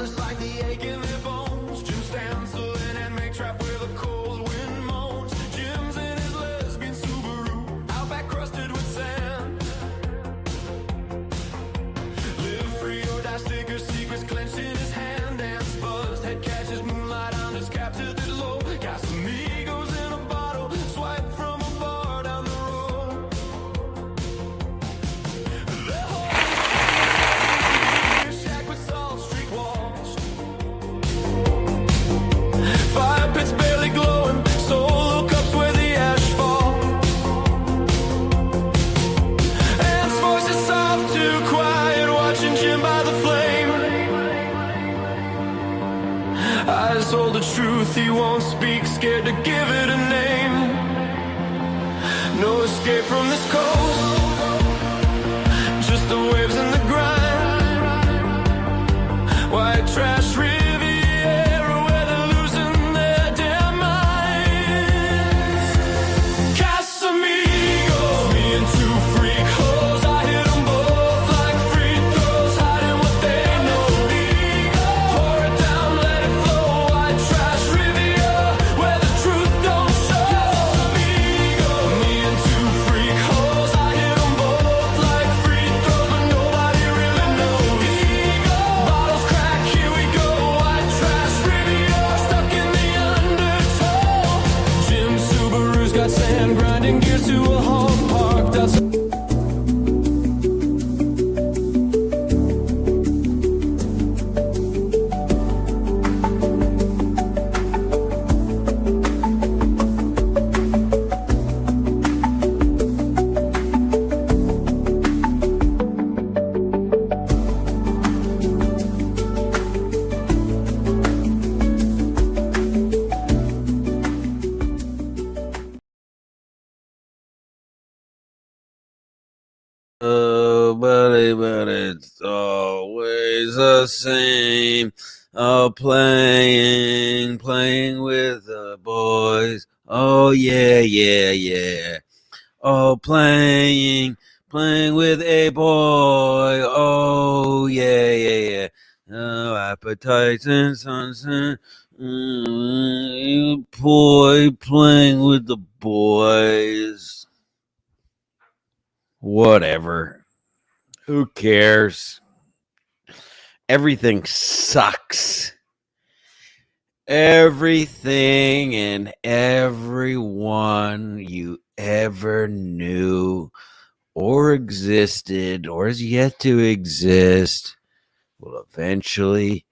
just like the ache in their bones. Jim Stansel and make trap where the cold wind moans. Jim's in his lesbian Subaru, outback crusted with sand. Live free or die, stickers, secrets clenched in his hand. Dance buzzed, head catches moonlight on his cap tilted low. Got some egos in a bottle, swipe from a bar down the road. The whole shack with salt street walls. Fire pits barely glowing, solo cups where the ash fall. Ant's voice is soft, too quiet, watching Jim by the flame. Eyes hold the truth, he won't speak, scared to give it a name. No escape from this coast, just the waves and the grind. White trash Riviera where they're losing their damn minds. Casamigos, me and two freak hoes, I hit them both like free throws, hiding what they know. Pour it down, let it flow. White trash Riviera where the truth don't show. Casamigos, me and two freak hoes, I hit them both like free throws, but nobody really knows. Bottles crack, here we go. White trash Riviera stuck in the undertow. Jim Subaru's got sand grinding gears to a halt parked outside. Oh, buddy, but it's always the same. Oh, playing with the boys. Oh, yeah. Oh, playing with a boy. Oh, yeah. Oh, appetites and sunset. Boy, playing with the boys. Whatever. Who cares? Everything sucks. Everything and everyone you ever knew or existed or is yet to exist will eventually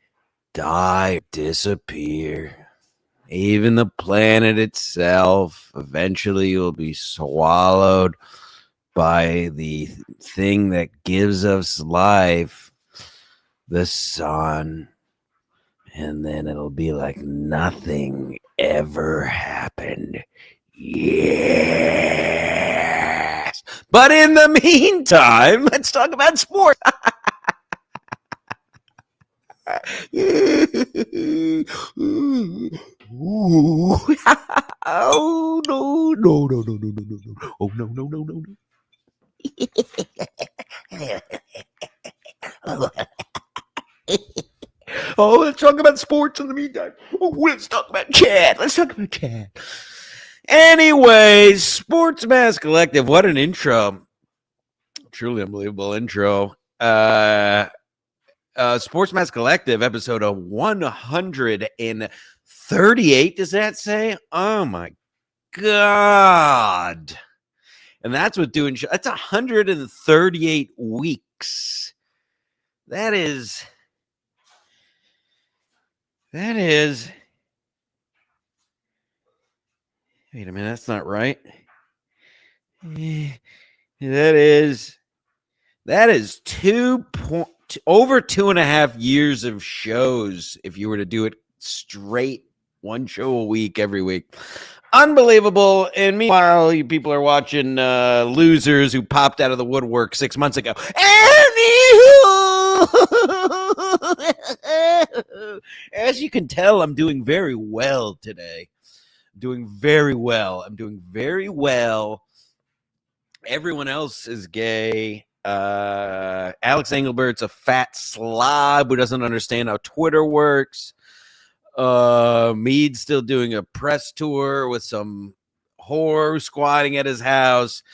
die, disappear. Even the planet itself eventually will be swallowed by the thing that gives us life, the sun. And then it'll be like nothing ever happened. Yes. But in the meantime, let's talk about sports. Oh, no. Oh, no. Oh, let's talk about sports in the meantime. Oh, let's talk about Chad. Anyways, Sports Mass Collective. What an intro. Truly unbelievable intro. Sports Mass Collective, episode of 138. Does that say? Oh, my God. And that's what doing. That's 138 weeks. That is. Wait a minute. That's not right. That is over 2.5 years of shows. If you were to do it straight, one show a week every week. Unbelievable. And meanwhile, you people are watching losers who popped out of the woodwork 6 months ago. As you can tell, I'm doing very well today. I'm doing very well. Everyone else is gay. Alex Engelbert's a fat slob who doesn't understand how Twitter works. Mead's still doing a press tour with some whore squatting at his house.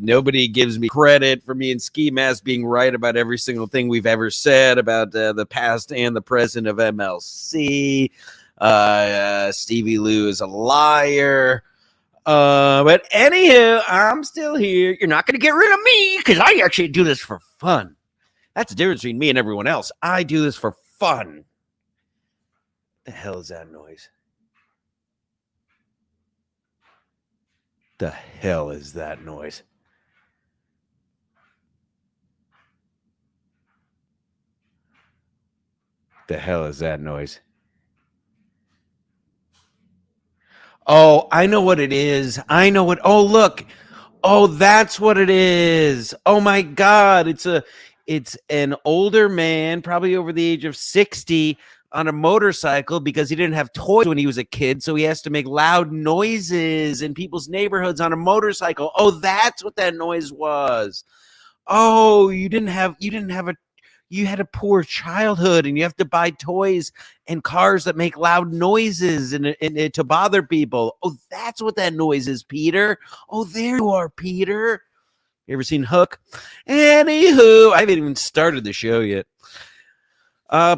Nobody gives me credit for me and Ski Mask being right about every single thing we've ever said about the past and the present of MLC. Stevie Lou is a liar. But anywho, I'm still here. You're not going to get rid of me because I actually do this for fun. That's the difference between me and everyone else. I do this for fun. The hell is that noise? The hell is that noise? The hell is that noise? Oh, I know what it is. I know what. Oh, look. Oh, that's what it is. Oh my God. It's an older man, probably over the age of 60, on a motorcycle because he didn't have toys when he was a kid, so he has to make loud noises in people's neighborhoods on a motorcycle. Oh, that's what that noise was. Oh, you had a poor childhood and you have to buy toys and cars that make loud noises and to bother people. Oh, that's what that noise is, Peter. Oh, there you are, Peter. You ever seen Hook? Anywho, I haven't even started the show yet.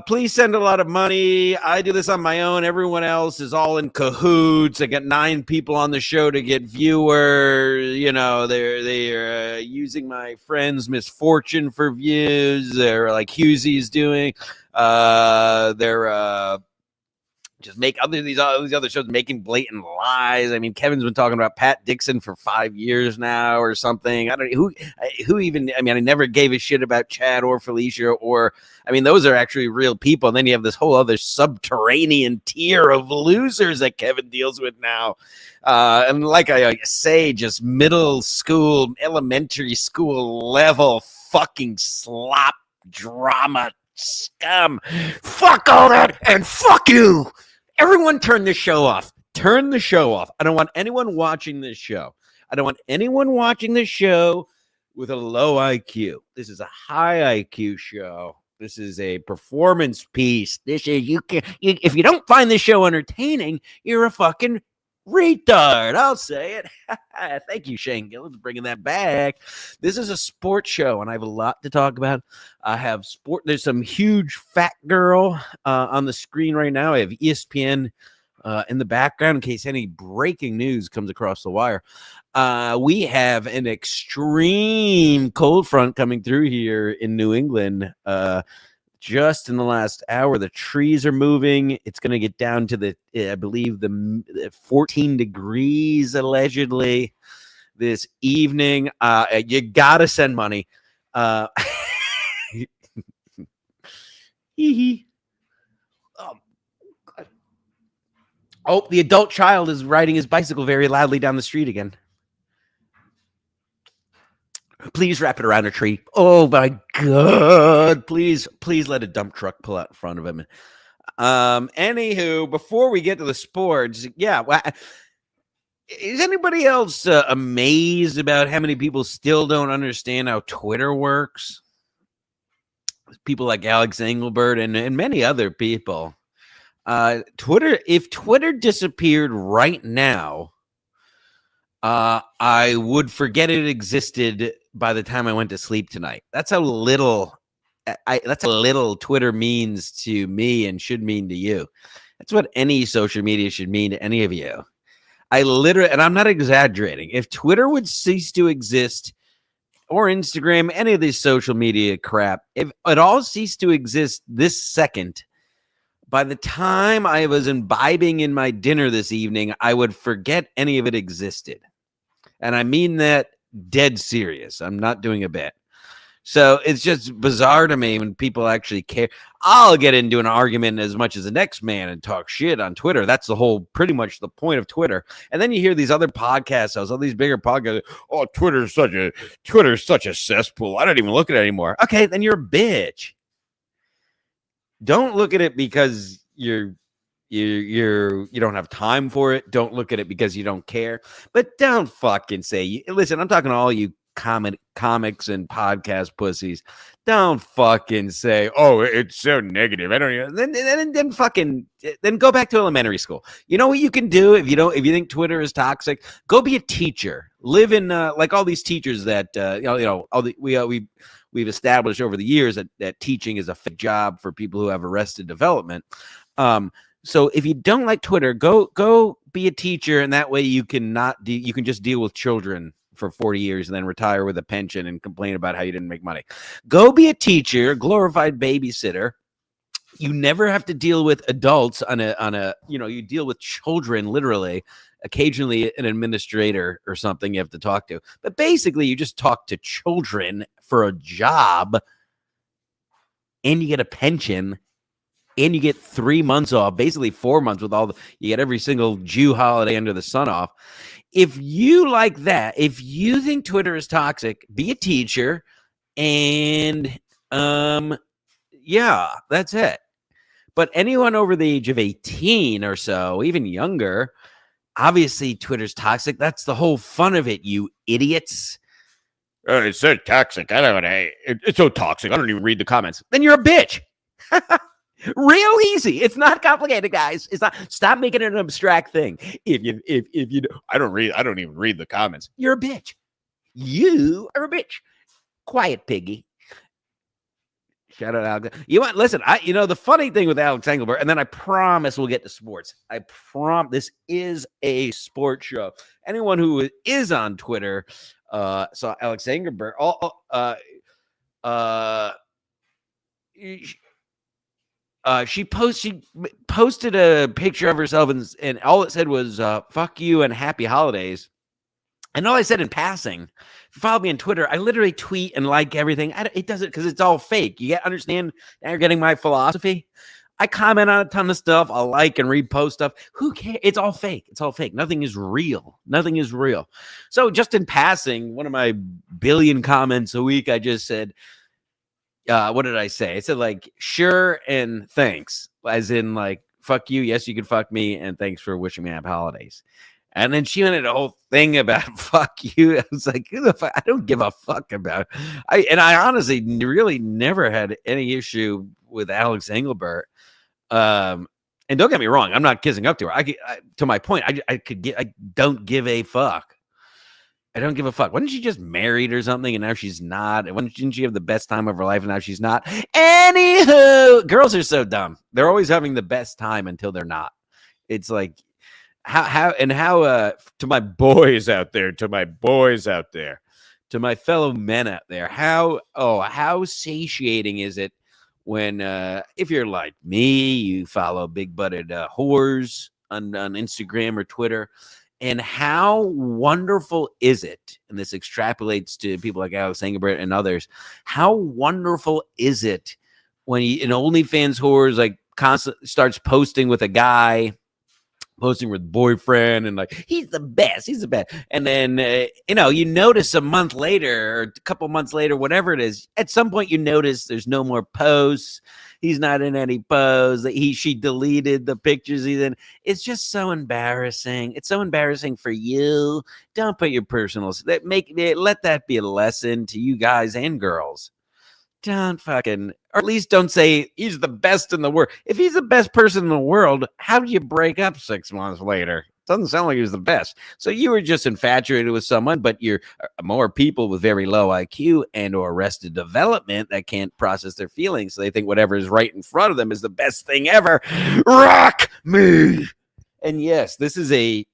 Please send a lot of money. I do this on my own. Everyone else is all in cahoots. I got 9 people on the show to get viewers. You know, they're using my friend's misfortune for views. They're like Hughesy's doing. They're just make these other shows making blatant lies. I mean, Kevin's been talking about Pat Dixon for 5 years now or something. I don't know who even. I mean, I never gave a shit about Chad or Felicia or. I mean, those are actually real people. And then you have this whole other subterranean tier of losers that Kevin deals with now. And like I say, just middle school, elementary school level fucking slop drama scum. Fuck all that and fuck you. Everyone turn this show off. Turn the show off. I don't want anyone watching this show. I don't want anyone watching this show with a low IQ. This is a high IQ show. This is a performance piece. This is if you don't find this show entertaining, you're a fucking retard. I'll say it. Thank you, Shane Gillis, bringing that back. This is a sports show, and I have a lot to talk about. I have sport. There's some huge fat girl on the screen right now. I have ESPN in the background in case any breaking news comes across the wire. We have an extreme cold front coming through here in New England. Just in the last hour, the trees are moving. It's going to get down to I believe, the 14 degrees allegedly this evening. You got to send money. Oh, the adult child is riding his bicycle very loudly down the street again. Please wrap it around a tree. Oh my God. Please let a dump truck pull out in front of him. Anywho, before we get to the sports, is anybody else amazed about how many people still don't understand how Twitter works? People like Alex Engelbert and many other people. If Twitter disappeared right now, I would forget it existed by the time I went to sleep tonight. That's how little Twitter means to me and should mean to you. That's what any social media should mean to any of you. And I'm not exaggerating. If Twitter would cease to exist, or Instagram, any of this social media crap, if it all ceased to exist this second, by the time I was imbibing in my dinner this evening, I would forget any of it existed. And I mean that dead serious. I'm not doing a bit. So it's just bizarre to me when people actually care. I'll get into an argument as much as the next man and talk shit on Twitter. That's pretty much the point of Twitter. And then you hear these other podcasts, all these bigger podcasts. Oh, Twitter's such a cesspool. I don't even look at it anymore. Okay, then you're a bitch. Don't look at it because you're you don't have time for it. Don't look at it because you don't care. But don't fucking say. Listen, I'm talking to all you comics and podcast pussies. Don't fucking say, "Oh, it's so negative." I don't even. Then fucking then go back to elementary school. You know what you can do if you think Twitter is toxic? Go be a teacher. Live in like all these teachers that we've established over the years that teaching is a fake job for people who have arrested development. So if you don't like Twitter, go be a teacher, and that way you can just deal with children for 40 years and then retire with a pension and complain about how you didn't make money. Go be a teacher, glorified babysitter. You never have to deal with adults on a you deal with children literally. Occasionally an administrator or something you have to talk to. But basically you just talk to children for a job and you get a pension. And you get 3 months off, basically 4 months you get every single Jew holiday under the sun off. If you like that, if you think Twitter is toxic, be a teacher and yeah, that's it. But anyone over the age of 18 or so, even younger, obviously Twitter's toxic. That's the whole fun of it, you idiots. It's so toxic. It's so toxic. I don't even read the comments. Then you're a bitch. Real easy. It's not complicated, guys. It's not. Stop making it an abstract thing. If you I don't even read the comments. You're a bitch. You are a bitch. Quiet piggy. Shout out Alex. Listen, the funny thing with Alex Engelbert, and then I promise we'll get to sports. I promise this is a sports show. Anyone who is on Twitter saw Alex Engelbert. She posted a picture of herself and all it said was fuck you and happy holidays. And all I said in passing, if you follow me on Twitter, I literally tweet and like everything. It doesn't because it's all fake. You understand? Now you're getting my philosophy. I comment on a ton of stuff. I'll like and repost stuff. Who cares? It's all fake. It's all fake. Nothing is real. Nothing is real. So just in passing, one of my billion comments a week, I just said, what did I say? I said like, sure and thanks. As in like, fuck you. Yes, you can fuck me. And thanks for wishing me happy holidays. And then she went into a whole thing about fuck you. I was like, who the fuck? I don't give a fuck about. I honestly really never had any issue with Alex Engelbert. And don't get me wrong, I'm not kissing up to her. To my point, I don't give a fuck. I don't give a fuck. Wasn't she just married or something and now she's not? Didn't she have the best time of her life and now she's not? Anywho, girls are so dumb. They're always having the best time until they're not. It's like, how to my boys out there, to my fellow men out there, how satiating is it when if you're like me, you follow big-butted whores on Instagram or Twitter, and how wonderful is it, and this extrapolates to people like Alex Engelbert and others, how wonderful is it when an OnlyFans whore like constantly starts posting with a guy, posting with boyfriend and like he's the best, and then you notice a month later or a couple months later, whatever it is, at some point you notice there's no more posts, he's not in any posts, she deleted the pictures he's in. It's just so embarrassing. It's so embarrassing for you. Don't put your personals, let that be a lesson to you guys and girls. Don't fucking, or at least don't say he's the best in the world. If he's the best person in the world, how do you break up 6 months later? Doesn't sound like he was the best. So you were just infatuated with someone, but you're more people with very low IQ and or arrested development that can't process their feelings. So they think whatever is right in front of them is the best thing ever. Rock me. And yes, this is the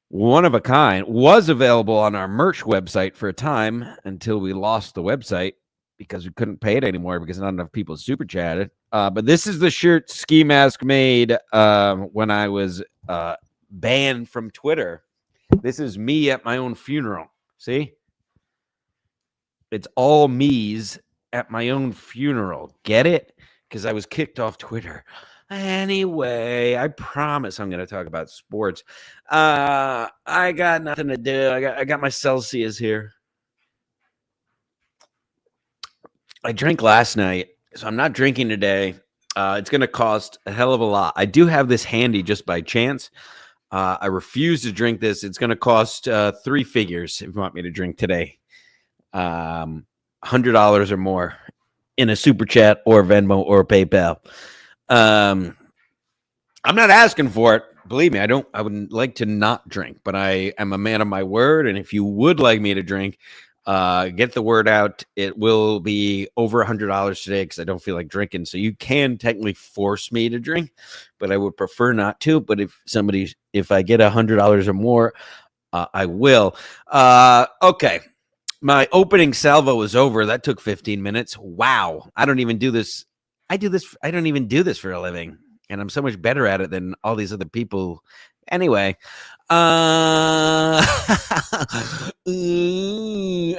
one of a kind, was available on our merch website for a time until we lost the website because we couldn't pay it anymore because not enough people super chatted. But this is the shirt Ski Mask made when I was banned from Twitter. This is me at my own funeral. See? It's all me's at my own funeral. Get it? Because I was kicked off Twitter. Anyway, I promise I'm going to talk about sports. I got nothing to do. I got my Celsius here. I drank last night So I'm not drinking today. It's going to cost a hell of a lot. I do have this handy just by chance. I refuse to drink this. It's going to cost 3 figures if you want me to drink today. $100 or more in a super chat or Venmo or PayPal. I'm not asking for it. Believe me, I would like to not drink, but I am a man of my word. And if you would like me to drink, get the word out. It will be over $100 today because I don't feel like drinking. So you can technically force me to drink, but I would prefer not to. But if I get $100 or more, I will. Okay. My opening salvo was over. That took 15 minutes. Wow. I don't even do this. I don't even do this for a living. And I'm so much better at it than all these other people. Anyway, and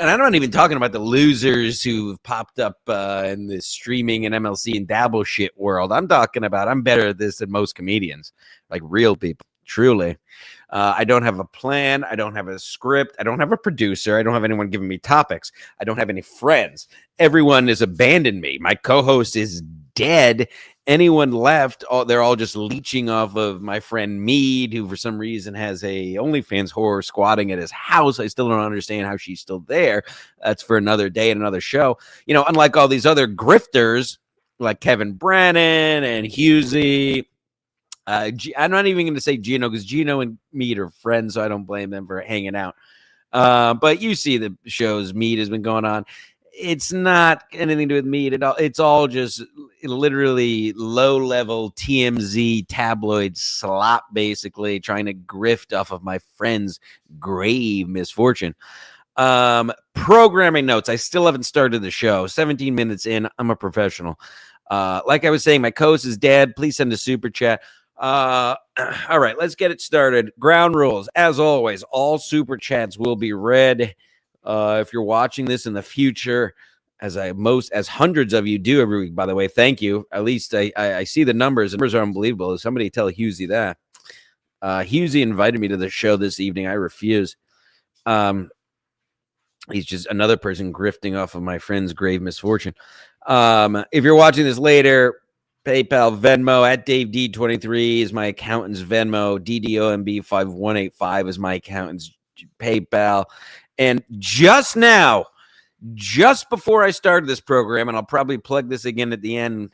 I'm not even talking about the losers who've popped up in the streaming and MLC and dabble shit world. I'm talking about I'm better at this than most comedians, like real people, truly. I don't have a plan. I don't have a script. I don't have a producer. I don't have anyone giving me topics. I don't have any friends. Everyone has abandoned me. My co-host is dead. Anyone left, they're all just leeching off of my friend Mead, who for some reason has a OnlyFans whore squatting at his house. I still don't understand how she's still there. That's for another day and another show. You know, unlike all these other grifters like Kevin Brennan and Husey. I'm not even going to say Gino because Gino and Mead are friends, so I don't blame them for hanging out. But you see the shows Mead has been going on. It's not anything to do with Mead at all. It's all just literally low-level TMZ tabloid slop, basically trying to grift off of my friend's grave misfortune. Programming notes. I still haven't started the show. 17 minutes in. I'm a professional. Like I was saying, my co-host is dead. Please send a super chat. All right, let's get it started. Ground rules. As always, all super chats will be read. If you're watching this in the future, as hundreds of you do every week, by the way, thank you. At least I see the numbers. The numbers are unbelievable. Somebody tell Husey that. Husey invited me to the show this evening. I refuse. He's just another person grifting off of my friend's grave misfortune. If you're watching this later, PayPal, Venmo at DaveD23 is my accountant's Venmo. DDOMB5185 is my accountant's PayPal. And just now, just before I started this program, and I'll probably plug this again at the end,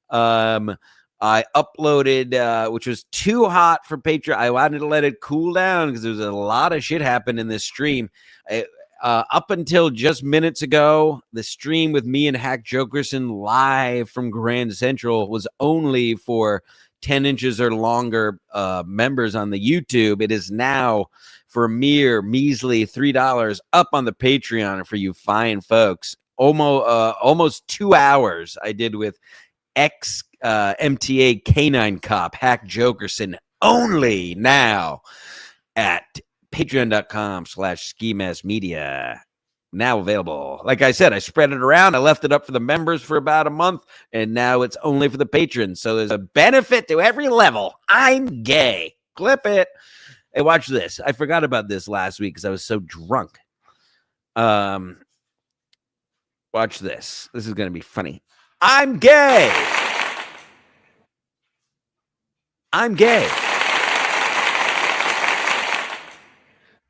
I uploaded, which was too hot for Patreon. I wanted to let it cool down because there was a lot of shit happened in this stream. Up until just minutes ago, the stream with me and Hack Jokerson live from Grand Central was only for 10 inches or longer members on the YouTube. It is now for a mere measly $3 up on the Patreon for you fine folks. Almost 2 hours I did with MTA Canine Cop Hack Jokerson only now at patreon.com/skimassmedia. Now available. Like I said, I spread it around. I left it up for the members for about a month, and now it's only for the patrons. So there's a benefit to every level. I'm gay. Clip it. Hey, watch this. I forgot about this last week because I was so drunk. Watch this. This is going to be funny. I'm gay. I'm gay.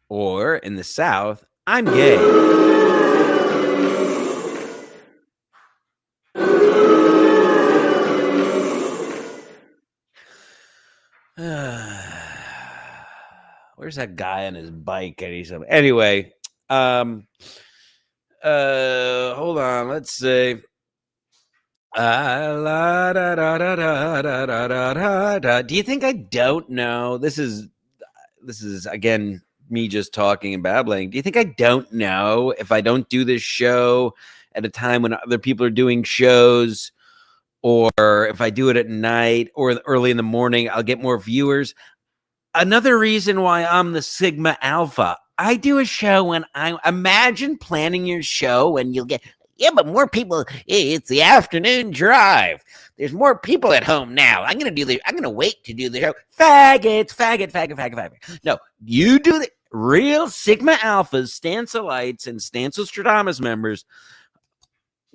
Or in the South, I'm gay. Where's that guy on his bike? Anyway, hold on. Let's see. Do you think I don't know? This is again me just talking and babbling. Do you think I don't know if I don't do this show at a time when other people are doing shows, or if I do it at night or early in the morning, I'll get more viewers? Another reason why I'm the Sigma Alpha. I do a show when I imagine planning your show and you'll get, yeah, but more people. It's the afternoon drive. There's more people at home now. I'm going to wait to do the show. Faggot. No, you do the real Sigma Alphas, Stanselites, and Stancil Stradamus members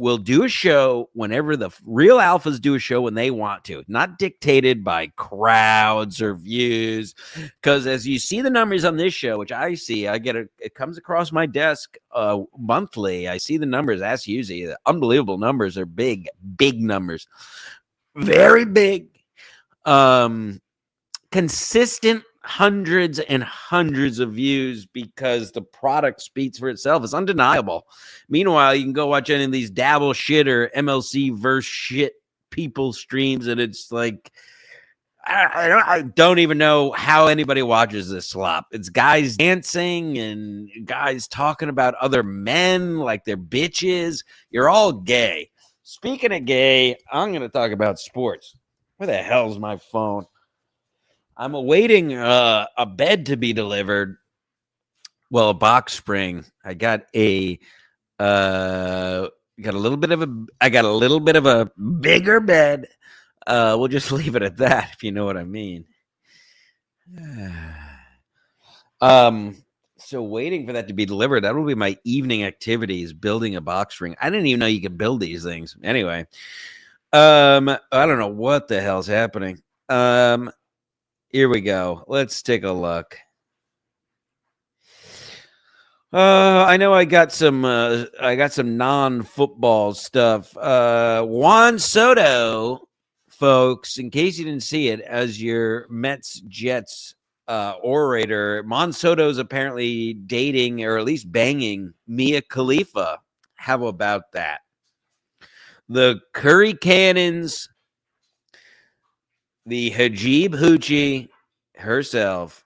will do a show whenever the real alphas do a show when they want to, not dictated by crowds or views. Because as you see the numbers on this show, which I see, it comes across my desk monthly. I see the numbers. Ask Uzi. The unbelievable numbers are big numbers, very big, consistent hundreds and hundreds of views because the product speaks for itself. It's undeniable. Meanwhile, you can go watch any of these dabble shit or MLC verse shit people streams, and it's like I don't even know how anybody watches this slop. It's guys dancing and guys talking about other men like they're bitches. You're all gay. Speaking of gay, I'm going to talk about sports. Where the hell's my phone? I'm awaiting a bed to be delivered. Well, a box spring. I got a little bit of a bigger bed. We'll just leave it at that, if you know what I mean. So waiting for that to be delivered. That will be my evening activities, building a box spring. I didn't even know you could build these things. Anyway, I don't know what the hell's happening. Here we go. Let's take a look. I know I got some non-football stuff. Juan Soto, folks, in case you didn't see it, as your Mets Jets orator, Juan Soto is apparently dating or at least banging Mia Khalifa. How about that? The Curry Cannons, the Hajib Hoochie herself,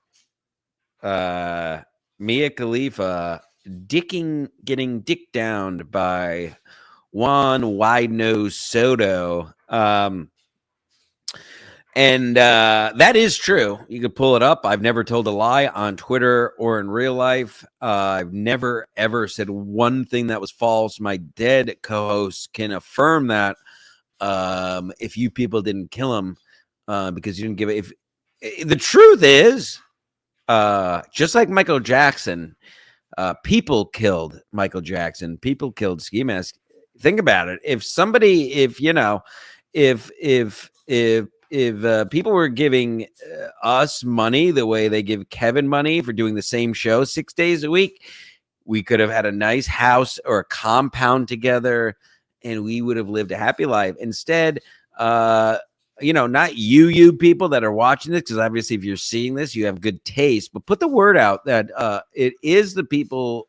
Mia Khalifa, getting dicked down by Juan Wide Nose Soto. And that is true. You could pull it up. I've never told a lie on Twitter or in real life. I've never, ever said one thing that was false. My dead co-host can affirm that. If you people didn't kill him because you didn't give it. The truth is, just like Michael Jackson, people killed Michael Jackson. People killed Ski Mask. Think about it. If people were giving us money the way they give Kevin money for doing the same show 6 days a week, we could have had a nice house or a compound together, and we would have lived a happy life. Instead, not you people that are watching this, because obviously if you're seeing this, you have good taste, but put the word out that it is the people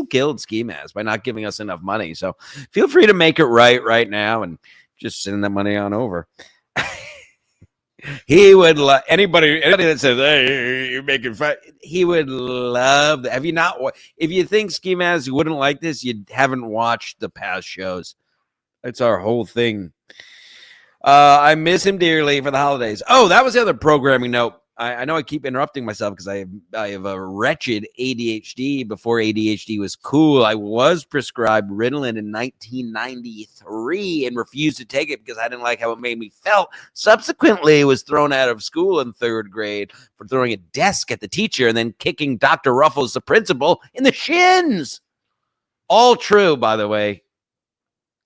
killed Ski Mask by not giving us enough money. So feel free to make it right now and just send that money on over. He would love anybody that says, "Hey, you're making fun." He would love that. Have you not? If you think Ski Mask wouldn't like this, you haven't watched the past shows. That's our whole thing. I miss him dearly for the holidays. Oh, that was the other programming note. I know I keep interrupting myself because I have a wretched ADHD. Before ADHD was cool, I was prescribed Ritalin in 1993 and refused to take it because I didn't like how it made me felt. Subsequently, was thrown out of school in third grade for throwing a desk at the teacher and then kicking Dr. Ruffles, the principal, in the shins. All true, by the way.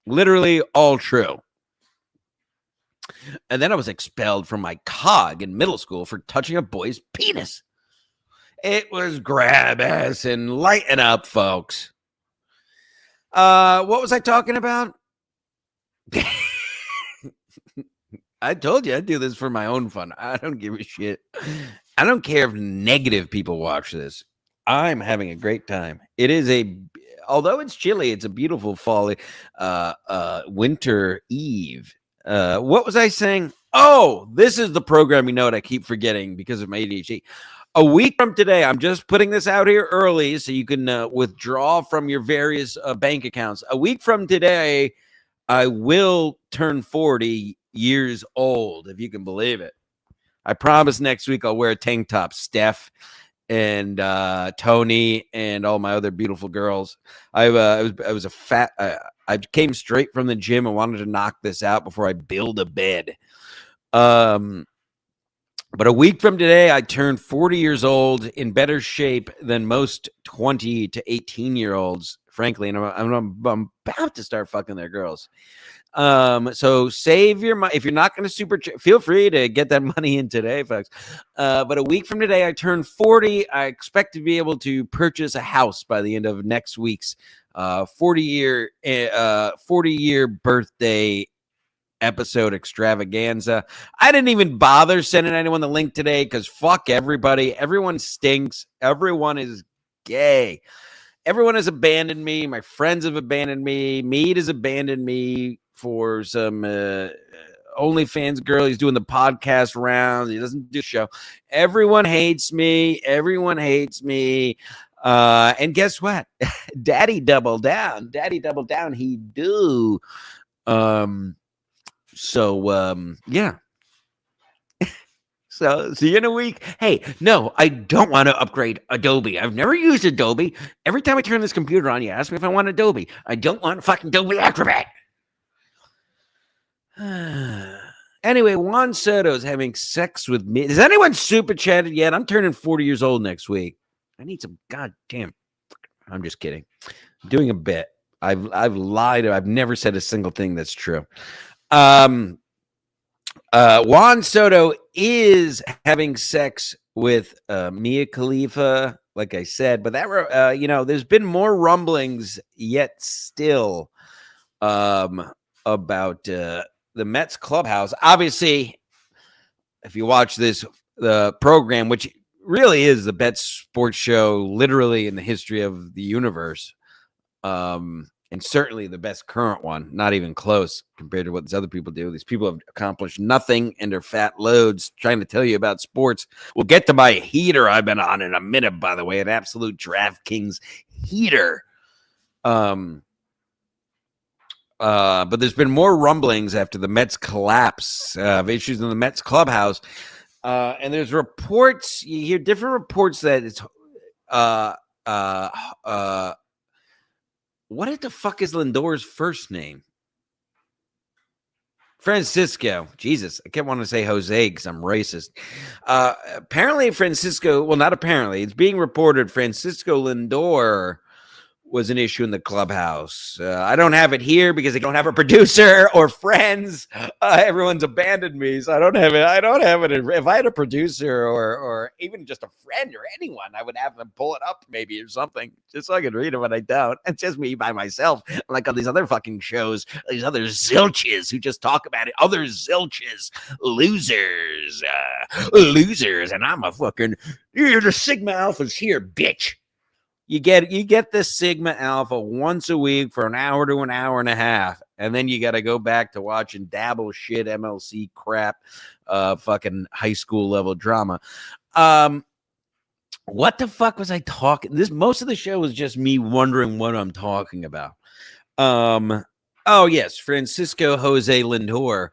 Literally all true. And then I was expelled from my cog in middle school for touching a boy's penis. It was grab ass and lighten up, folks. What was I talking about? I told you I'd do this for my own fun. I don't give a shit. I don't care if negative people watch this. I'm having a great time. It is although it's chilly, it's a beautiful fall, winter eve. What was I saying? Oh, this is the programming note I keep forgetting because of my ADHD. A week from today, I'm just putting this out here early so you can withdraw from your various bank accounts. A week from today, I will turn 40 years old, if you can believe it. I promise next week I'll wear a tank top, Steph and Tony and all my other beautiful girls. I came straight from the gym and wanted to knock this out before I build a bed. But a week from today, I turned 40 years old, in better shape than most 20 to 18-year-olds frankly, and I'm about to start fucking their girls. So save your money. If you're not going to feel free to get that money in today, folks. But a week from today, I turn 40. I expect to be able to purchase a house by the end of next week's 40-year birthday episode extravaganza. I didn't even bother sending anyone the link today because fuck everybody. Everyone stinks. Everyone is gay. Everyone has abandoned me. My friends have abandoned me. Mead has abandoned me for some OnlyFans girl. He's doing the podcast rounds. He doesn't do the show. Everyone hates me. Everyone hates me. And guess what? Daddy doubled down. Daddy doubled down. He do. Yeah. So see you in a week. Hey, no, I don't want to upgrade Adobe. I've never used Adobe. Every time I turn this computer on, you ask me if I want Adobe. I don't want fucking Adobe Acrobat. Anyway, Juan Soto's having sex with me. Has anyone super chatted yet? I'm turning 40 years old next week. I need some goddamn. I'm just kidding. I'm doing a bit. I've lied. I've never said a single thing that's true. Juan Soto is having sex with Mia Khalifa, like I said, but that there's been more rumblings yet still about the Mets clubhouse. Obviously, if you watch the program, which really is the best sports show literally in the history of the universe, and certainly the best current one, not even close compared to what these other people do. These people have accomplished nothing in their fat loads trying to tell you about sports. We'll get to my heater I've been on in a minute, by the way, an absolute DraftKings heater. But there's been more rumblings after the Mets collapse of issues in the Mets clubhouse. And there's reports, you hear different reports that it's what the fuck is Lindor's first name? Francisco. Jesus, I kept wanting to say Jose because I'm racist. Apparently Francisco, well, not apparently, it's being reported Francisco Lindor was an issue in the clubhouse. I don't have it here because I don't have a producer or friends. Everyone's abandoned me, so I don't have it. I don't have it. If I had a producer or even just a friend or anyone, I would have them pull it up maybe or something, just so I could read it, but I don't. It's just me by myself, like on these other fucking shows, these other zilches who just talk about it. Other zilches, losers, and I'm a fucking, the Sigma Alpha's here, bitch. You get this Sigma Alpha once a week for an hour to an hour and a half, and then you got to go back to watching dabble shit MLC crap, fucking high school level drama. What the fuck was I talking? Most of the show was just me wondering what I'm talking about. Oh yes, Francisco Jose Lindor,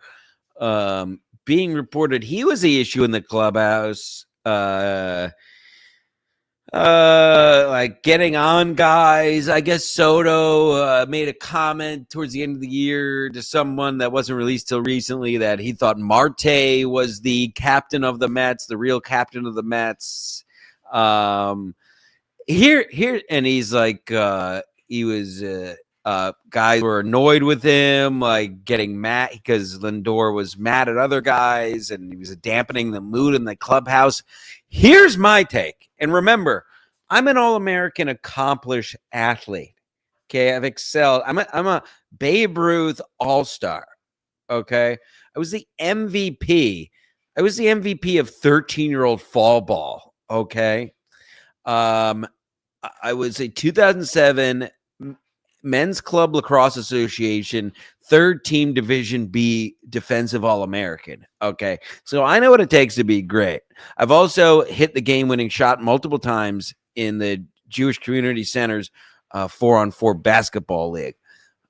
being reported he was the issue in the clubhouse. Like getting on guys. I guess Soto made a comment towards the end of the year to someone that wasn't released till recently that he thought Marte was the captain of the Mets, the real captain of the Mets. Here, and he's like, he was guys were annoyed with him, like getting mad because Lindor was mad at other guys and he was dampening the mood in the clubhouse. Here's my take. And remember, I'm an all-American accomplished athlete. Okay, I've excelled. I'm a Babe Ruth all-star. Okay, I was the MVP. I was the MVP of 13-year-old fall ball. Okay, I was a 2007 Men's Club Lacrosse Association third team Division B defensive All-American. Okay. So I know what it takes to be great. I've also hit the game-winning shot multiple times in the Jewish Community Center's 4-on-4 basketball league.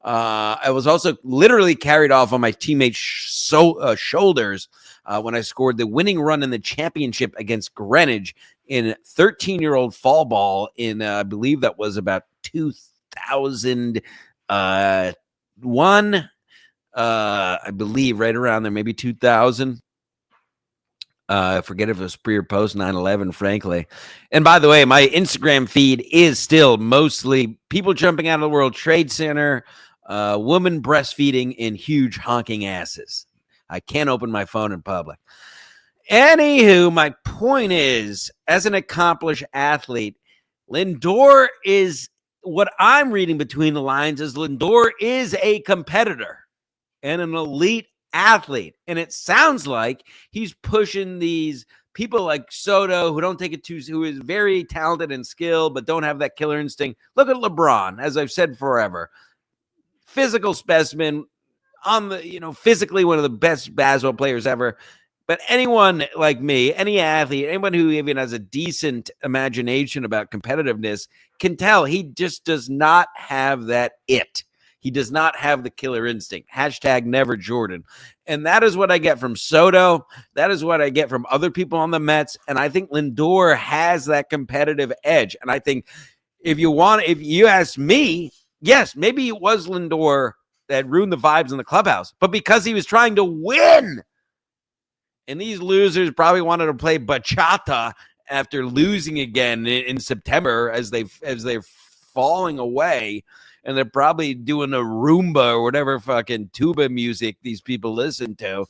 I was also literally carried off on my teammates' shoulders when I scored the winning run in the championship against Greenwich in 13-year-old fall ball in, I believe that was about 2001, I believe, right around there, maybe 2000. Forget if it was pre or post 9/11, frankly. And by the way, my Instagram feed is still mostly people jumping out of the World Trade Center, woman breastfeeding in huge honking asses. I can't open my phone in public. Anywho, my point is, as an accomplished athlete, Lindor is what I'm reading between the lines is Lindor is a competitor and an elite athlete. And it sounds like he's pushing these people like Soto, who don't take it too, who is very talented and skilled, but don't have that killer instinct. Look at LeBron, as I've said forever. Physical specimen on the, physically one of the best basketball players ever. But anyone like me, any athlete, anyone who even has a decent imagination about competitiveness can tell he just does not have that it. He does not have the killer instinct. Hashtag never Jordan. And that is what I get from Soto. That is what I get from other people on the Mets. And I think Lindor has that competitive edge. And I think if you ask me, yes, maybe it was Lindor that ruined the vibes in the clubhouse, but because he was trying to win. And these losers probably wanted to play bachata after losing again in September as they're falling away. And they're probably doing a rumba or whatever fucking tuba music these people listen to.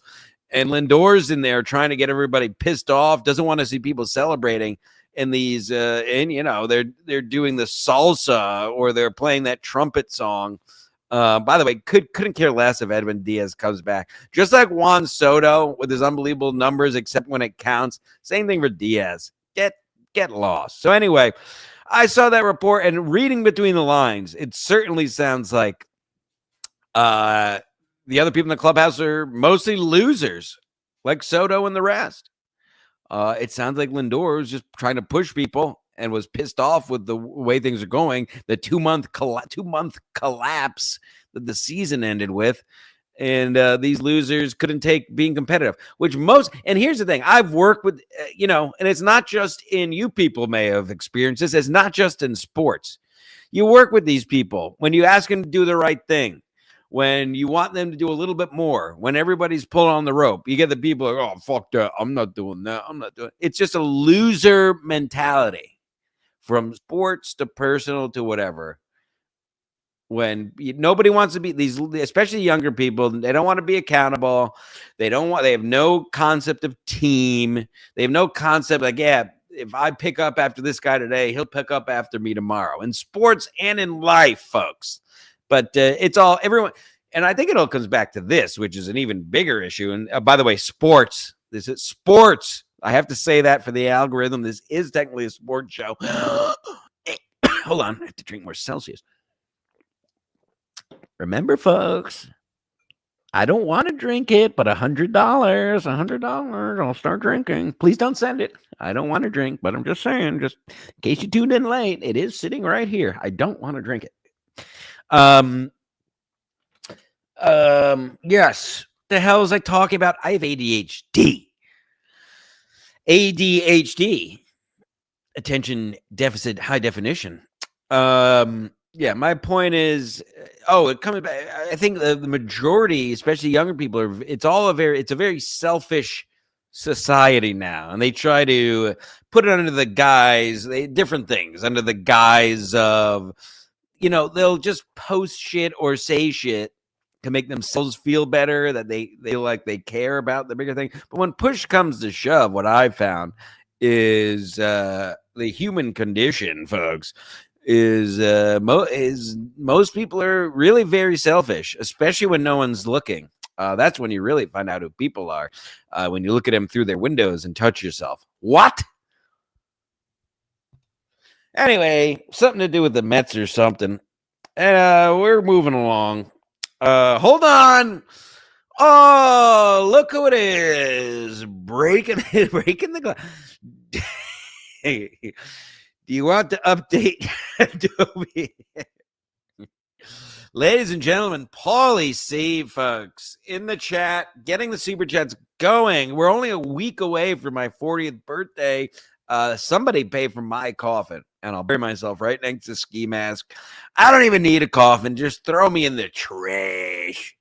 And Lindor's in there trying to get everybody pissed off, doesn't want to see people celebrating. And these, they're doing the salsa or they're playing that trumpet song. By the way, couldn't care less if Edwin Diaz comes back. Just like Juan Soto with his unbelievable numbers, except when it counts. Same thing for Diaz. Get lost. So anyway, I saw that report and reading between the lines, it certainly sounds like the other people in the clubhouse are mostly losers, like Soto and the rest. It sounds like Lindor was just trying to push people and was pissed off with the way things are going, the 2-month collapse that the season ended with. And these losers couldn't take being competitive, and here's the thing, I've worked with, and it's not just you people may have experienced this. It's not just in sports. You work with these people when you ask them to do the right thing, when you want them to do a little bit more, when everybody's pulling on the rope, you get the people like, oh, fuck that. I'm not doing that. It's just a loser mentality from sports to personal to whatever. When nobody wants to be these, especially younger people, they don't want to be accountable. They have no concept of team. They have no concept like, yeah, if I pick up after this guy today, he'll pick up after me tomorrow in sports and in life, folks. But it's all everyone. And I think it all comes back to this, which is an even bigger issue. And by the way, sports, this is sports. I have to say that for the algorithm. This is technically a sports show. Hold on. I have to drink more Celsius. Remember, folks, I don't want to drink it, but $100, I'll start drinking. Please don't send it. I don't want to drink, but I'm just saying, just in case you tuned in late, it is sitting right here. I don't want to drink it. Yes. The hell was I talking about? I have ADHD. Attention deficit high definition. Yeah, my point is, it comes back. I think the majority, especially younger people, it's a very selfish society now, and they try to put it under the guise, different things under the guise of, they'll just post shit or say shit to make themselves feel better, that they feel like they care about the bigger thing. But when push comes to shove, what I found is the human condition, folks. Is most people are really very selfish, especially when no one's looking. That's when you really find out who people are, when you look at them through their windows and touch yourself. What? Anyway, something to do with the Mets or something. We're moving along. Hold on. Oh, look who it is. Breaking the glass. Do you want to update Adobe? Ladies and gentlemen, Paulie C, folks, in the chat, getting the super chats going. We're only a week away from my 40th birthday. Somebody pay for my coffin, and I'll bury myself right next to Ski Mask. I don't even need a coffin. Just throw me in the trash.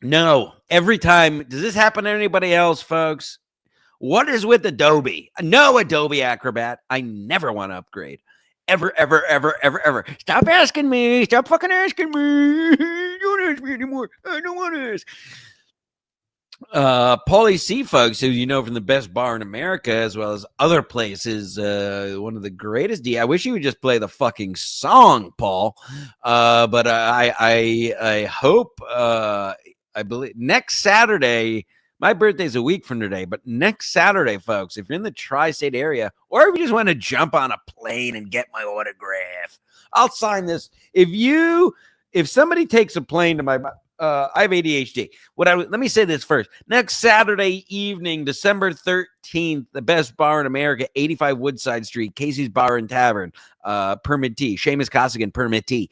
No, every time. Does this happen to anybody else, folks? What is with Adobe? No Adobe Acrobat. I never want to upgrade. Ever, ever, ever, ever, ever. Stop asking me. Stop fucking asking me. Don't ask me anymore. I don't want to ask. Paulie C, folks, who you know from the best bar in America, as well as other places, one of the greatest. I wish you would just play the fucking song, Paul. But I hope, I believe next Saturday. My birthday's a week from today, but next Saturday, folks, if you're in the tri-state area, or if you just want to jump on a plane and get my autograph, I'll sign this. If somebody takes a plane to my, I have ADHD. Let me say this first. Next Saturday evening, December 13th, the best bar in America, 85 Woodside Street, Casey's Bar and Tavern, permittee, Seamus Costigan, permittee.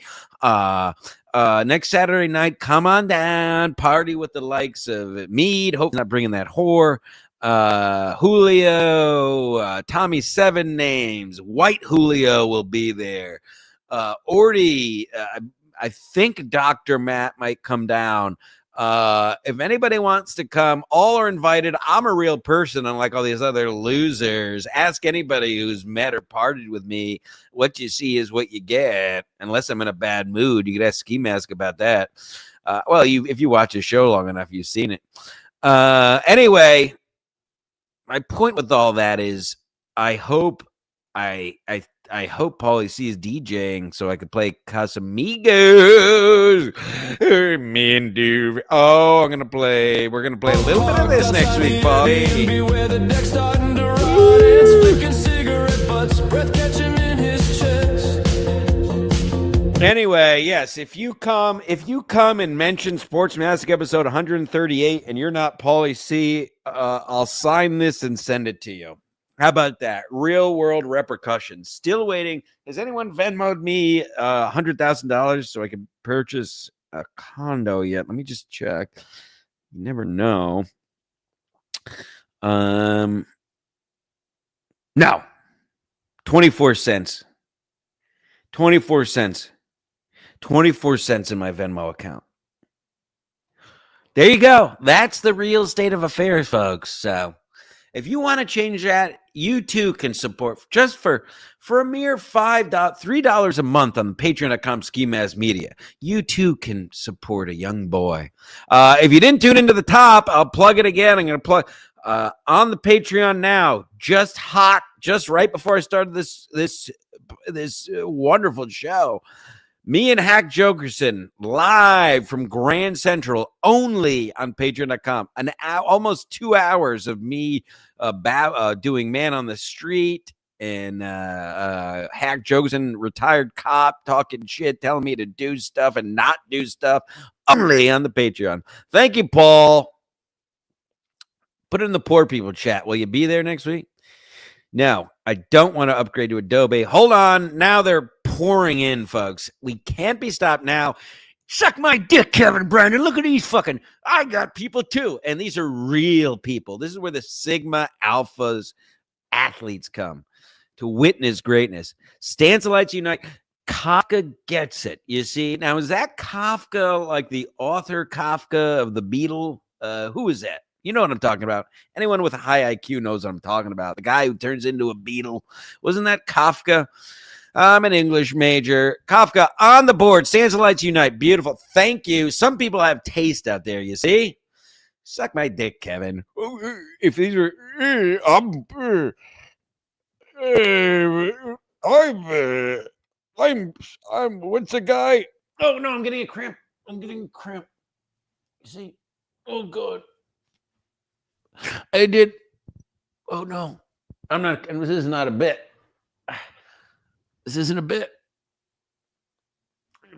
Next Saturday night, come on down, party with the likes of Mead. Hope not bringing that whore. Julio, Tommy Seven Names, White Julio will be there. Orty, I think Dr. Matt might come down. If anybody wants to come, all are invited. I'm a real person, unlike all these other losers. Ask anybody who's met or partied with me. What you see is what you get. Unless I'm in a bad mood, you could ask Ski Mask about that. Well, if you watch a show long enough, you've seen it. Anyway, my point with all that is, I hope Paulie C is DJing so I could play Casamigos. We're gonna play a little bit of this next week, Paulie. Beware the deck starting to rot. It's flicking cigarette butts, breath catching in his chest. Anyway, yes, if you come and mention Sports Mask episode 138 and you're not Paulie C, I'll sign this and send it to you. How about that? Real world repercussions. Still waiting. Has anyone Venmo'd me $100,000 so I can purchase a condo yet? Let me just check. You never know. No. 24 cents. 24 cents. 24 cents in my Venmo account. There you go. That's the real state of affairs, folks. So if you want to change that, you too can support just for a mere $3 a month on patreon.com Ski Mask Media. You too can support a young boy. If you didn't tune into the top, I'll plug it again. I'm going to plug on the Patreon now. Just right before I started this wonderful show. Me and Hack Jokerson live from Grand Central only on patreon.com. Almost 2 hours of me doing Man on the Street and Hack Jokerson, retired cop, talking shit, telling me to do stuff and not do stuff only on the Patreon. Thank you, Paul. Put it in the poor people chat. Will you be there next week? No, I don't want to upgrade to Adobe. Hold on. Now they're pouring in, folks. We can't be stopped now. Suck my dick, Kevin Brandon. Look at these fucking, I got people too. And these are real people. This is where the Sigma Alphas athletes come to witness greatness. Stanselites Unite. Kafka gets it. You see? Now, is that Kafka like the author Kafka of The Beetle? Who is that? You know what I'm talking about. Anyone with a high IQ knows what I'm talking about. The guy who turns into a beetle. Wasn't that Kafka? I'm an English major. Kafka on the board. Stanselites Unite. Beautiful. Thank you. Some people have taste out there, you see? Suck my dick, Kevin. If these were... I'm what's the guy? Oh, no, I'm getting a cramp. You see? Oh, God. I did. Oh, no. I'm not... And this is not a bit. This isn't a bit.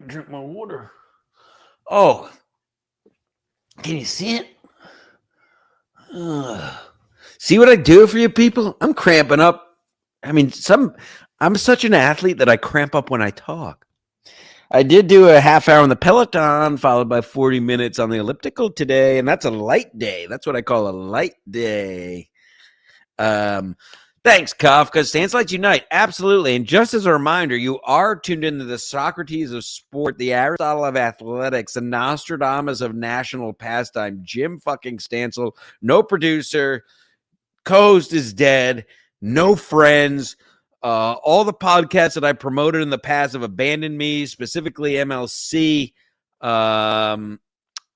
Drink my water. Oh. Can you see it? See what I do for you people? I'm cramping up. I mean, I'm such an athlete that I cramp up when I talk. I did do a half hour on the Peloton, followed by 40 minutes on the elliptical today, and that's a light day. That's what I call a light day. Thanks, Kafka. Stance Lights Unite. Absolutely. And just as a reminder, you are tuned into the Socrates of sport, the Aristotle of athletics, the Nostradamus of national pastime, Jim fucking Stancil. No producer. Co-host is dead. No friends. All the podcasts that I promoted in the past have abandoned me, specifically MLC and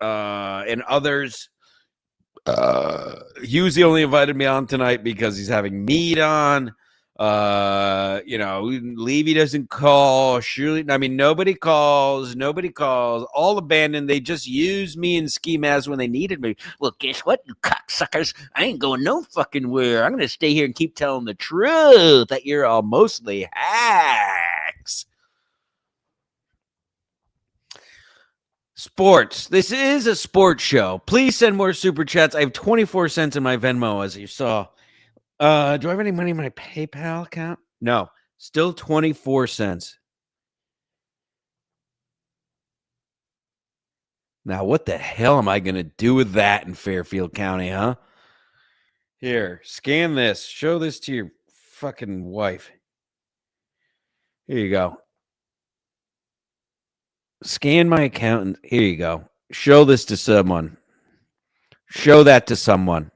others. Husey only invited me on tonight because he's having meat on. Levy doesn't call. Surely, I mean, nobody calls. All abandoned. They just use me and Ski Mask when they needed me. Well, guess what, you cocksuckers? I ain't going no fucking where. I'm gonna stay here and keep telling the truth that you're all mostly hacks. Sports. This is a sports show. Please send more super chats. I have 24 cents in my Venmo, as you saw. Do I have any money in my PayPal account? No. Still 24 cents. Now, what the hell am I going to do with that in Fairfield County, huh? Here, scan this. Show this to your fucking wife. Here you go. Scan my account. Here you go. Show this to someone. Show that to someone.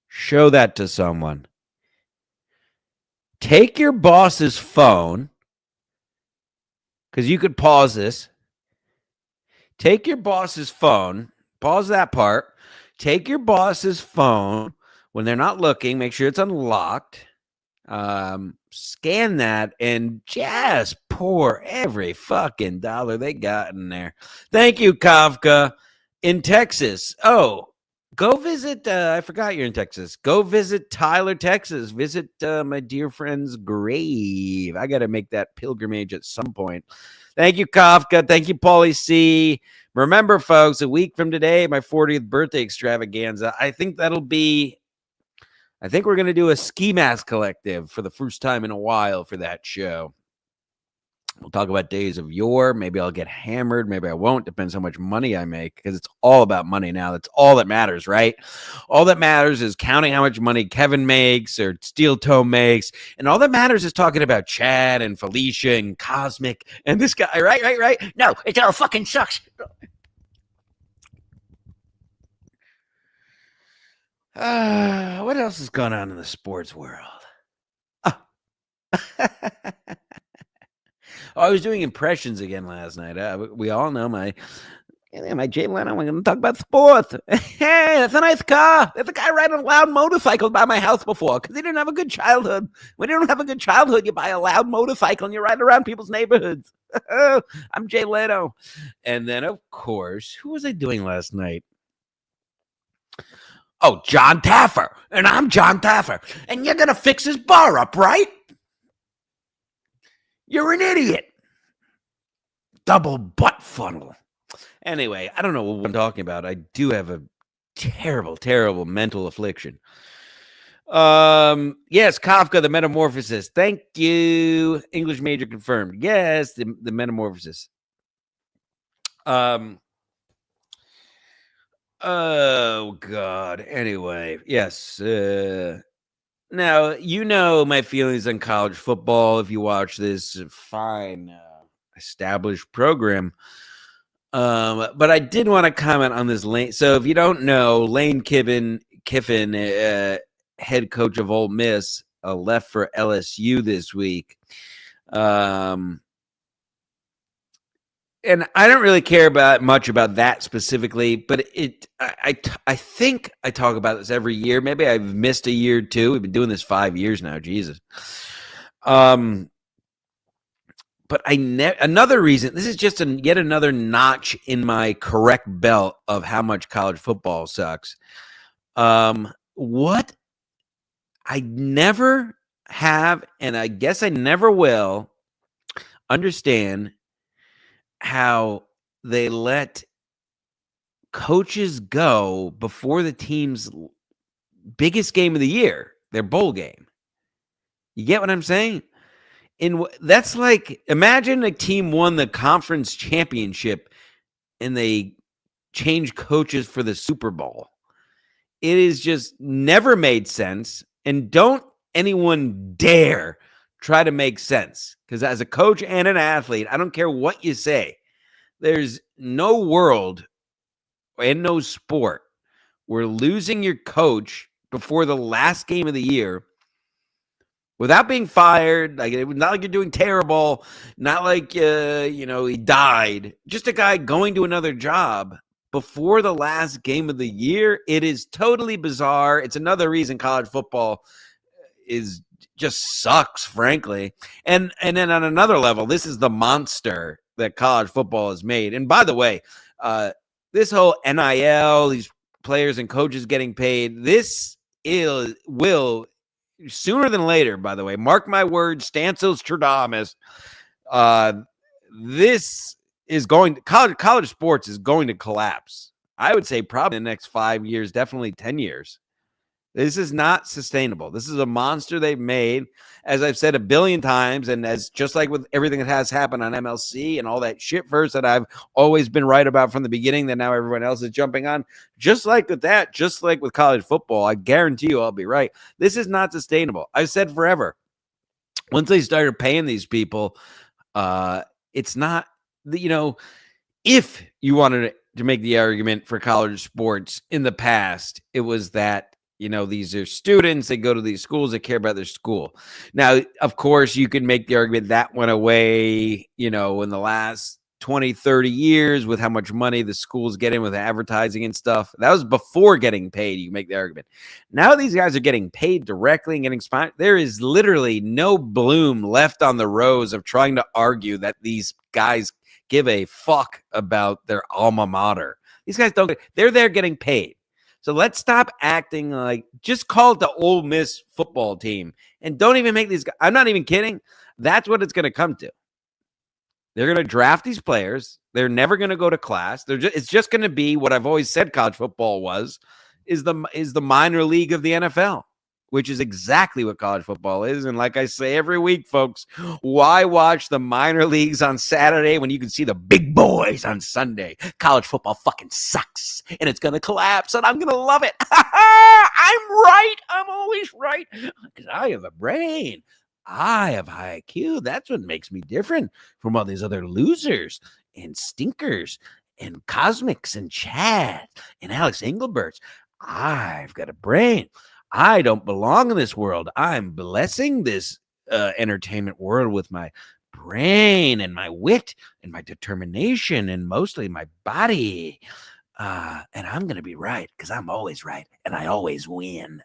Show that to someone. Take your boss's phone, because you could pause this. Take your boss's phone. Pause that part. Take your boss's phone when they're not looking. Make sure it's unlocked. Scan that and just pour every fucking dollar they got in there. Thank you, Kafka. In Texas. Oh, go visit. I forgot you're in Texas. Go visit Tyler, Texas. Visit my dear friend's grave. I got to make that pilgrimage at some point. Thank you, Kafka. Thank you, Paulie C. Remember, folks, a week from today, my 40th birthday extravaganza. I think we're going to do a Ski Mask Collective for the first time in a while for that show. We'll talk about days of yore. Maybe I'll get hammered. Maybe I won't. Depends how much money I make, because it's all about money now. That's all that matters, right? All that matters is counting how much money Kevin makes or Steel Toe makes. And all that matters is talking about Chad and Felicia and Cosmic and this guy, right? No, it all fucking sucks. What else is going on in the sports world? I was doing impressions again last night. We all know my Jay Leno. I'm going to talk about sports. Hey, that's a nice car. There's a guy riding a loud motorcycle by my house before because he didn't have a good childhood. When you don't have a good childhood, you buy a loud motorcycle and you ride around people's neighborhoods. I'm Jay Leno. And then, of course, who was I doing last night? Oh, John Taffer. And I'm John Taffer. And you're going to fix his bar up, right? You're an idiot. Double butt funnel. Anyway, I don't know what I'm talking about. I do have a terrible, terrible mental affliction. Yes, Kafka, the Metamorphosis. Thank you. English major confirmed. Yes, the Metamorphosis. Oh, God. Anyway, yes. Now, you know my feelings on college football if you watch this fine established program. But I did want to comment on this Lane. So if you don't know, Lane Kiffin, head coach of Ole Miss, left for LSU this week. And I don't really care much about that specifically, but I think I talk about this every year. Maybe I've missed a year or two. We've been doing this 5 years now, Jesus. But another reason, this is just yet another notch in my correct belt of how much college football sucks. What I never have, and I guess I never will, understand how they let coaches go before the team's biggest game of the year, their bowl game. You get what I'm saying? That's like, imagine a team won the conference championship and they change coaches for the Super Bowl. It is just never made sense. And don't anyone dare try to make sense. Because as a coach and an athlete, I don't care what you say, there's no world and no sport where losing your coach before the last game of the year without being fired, like it was not like you're doing terrible, not like he died, just a guy going to another job before the last game of the year. It is totally bizarre. It's another reason college football is just sucks, frankly. And then on another level, this is the monster that college football has made. And by the way, this whole NIL, these players and coaches getting paid, will sooner than later, by the way, mark my words, Stancil Stradamus, this is going, college sports is going to collapse. I would say probably in the next 5 years, definitely 10 years. This is not sustainable. This is a monster they've made, as I've said a billion times, and as just like with everything that has happened on MLC and all that shit first that I've always been right about from the beginning that now everyone else is jumping on, just like with that, just like with college football, I guarantee you I'll be right. This is not sustainable. I've said forever. Once they started paying these people, it's not, if you wanted to make the argument for college sports in the past, it was that these are students, they go to these schools, they care about their school. Now, of course, you can make the argument that went away, in the last 20, 30 years with how much money the schools get in with advertising and stuff. That was before getting paid. You make the argument. Now these guys are getting paid directly and getting sponsored. There is literally no bloom left on the rose of trying to argue that these guys give a fuck about their alma mater. These guys don't. They're there getting paid. So let's stop acting like, just call it the Ole Miss football team and don't even make these guys. I'm not even kidding. That's what it's going to come to. They're going to draft these players. They're never going to go to class. It's just going to be what I've always said college football is the minor league of the NFL, which is exactly what college football is. And like I say every week, folks, why watch the minor leagues on Saturday when you can see the big boys on Sunday? College football fucking sucks, and it's going to collapse, and I'm going to love it. I'm right. I'm always right because I have a brain. I have high IQ. That's what makes me different from all these other losers and stinkers and Cosmics and Chad and Alex Engelberts. I've got a brain. I don't belong in this world. I'm blessing this entertainment world with my brain and my wit and my determination and mostly my body. And I'm going to be right because I'm always right and I always win.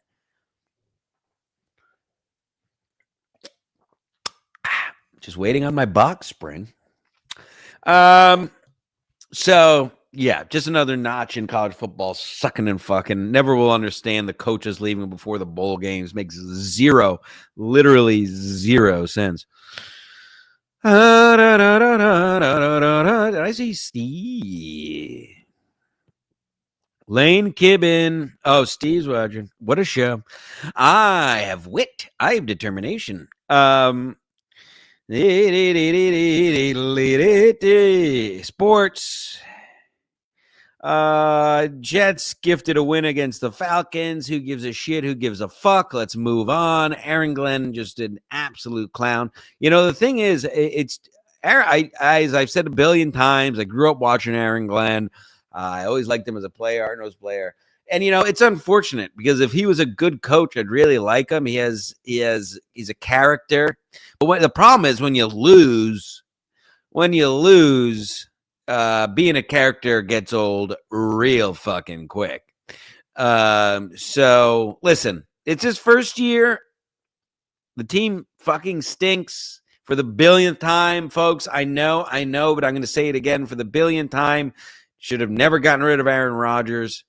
Just waiting on my box spring. So yeah, just another notch in college football, sucking and fucking. Never will understand the coaches leaving before the bowl games. Makes literally zero sense. Did I see Steve? Lane Kibbin. Oh, Steve's watching. What a show. I have wit. I have determination. Sports. Jets gifted a win against the Falcons. Who gives a shit? Who gives a fuck? Let's move on. Aaron Glenn just an absolute clown. The thing is, it's as I've said a billion times, I grew up watching Aaron Glenn. I always liked him as a player, hard-nosed player. And it's unfortunate because if he was a good coach, I'd really like him. He's a character. But the problem is when you lose, being a character gets old real fucking quick. So listen, it's his first year. The team fucking stinks for the billionth time, folks. I know, but I'm going to say it again for the billionth time. Should have never gotten rid of Aaron Rodgers.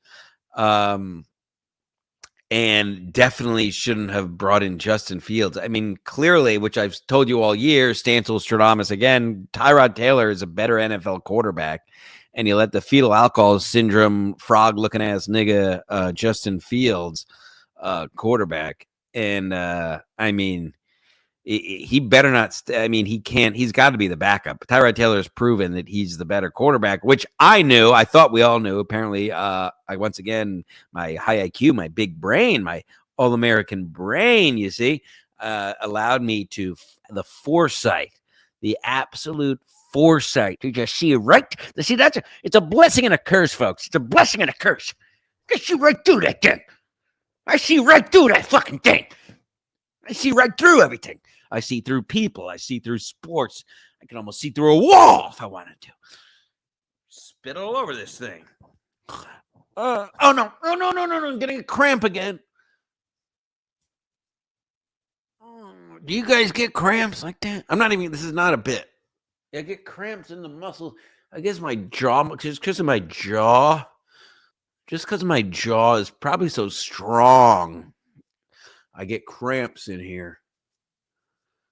And definitely shouldn't have brought in Justin Fields. I mean, clearly, which I've told you all year, Stancil Stradamus again, Tyrod Taylor is a better NFL quarterback. And you let the fetal alcohol syndrome, frog-looking ass nigga, Justin Fields, quarterback. And, I mean, he better not. He can't. He's got to be the backup. Tyrod Taylor has proven that he's the better quarterback, which I knew. I thought we all knew. Apparently, once again, my high IQ, my big brain, my All-American brain, you see, allowed me to the foresight, the absolute foresight to just see right. See, it's a blessing and a curse, folks. It's a blessing and a curse. I see right through that thing. I see right through that fucking thing. I see right through everything. I see through people. I see through sports. I can almost see through a wall if I wanted to. Spit all over this thing. Oh no. I'm getting a cramp again. Do you guys get cramps like that? This is not a bit. I get cramps in the muscles. I guess my jaw, just because of my jaw. Just because my jaw is probably so strong, I get cramps in here.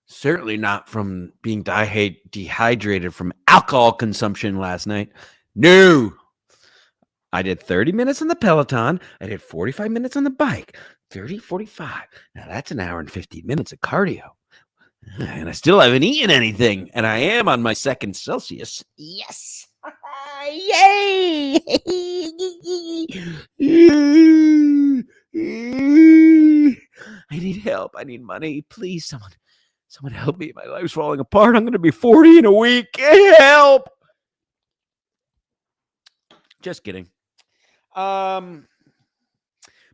Certainly not from being dehydrated from alcohol consumption last night. No. I did 30 minutes on the Peloton. I did 45 minutes on the bike. 30, 45. Now that's an hour and 15 minutes of cardio. And I still haven't eaten anything. And I am on my second Celsius. Yes. Yay! I need help. I need money. Please, someone help me. My life's falling apart. I'm going to be 40 in a week. Help! Just kidding.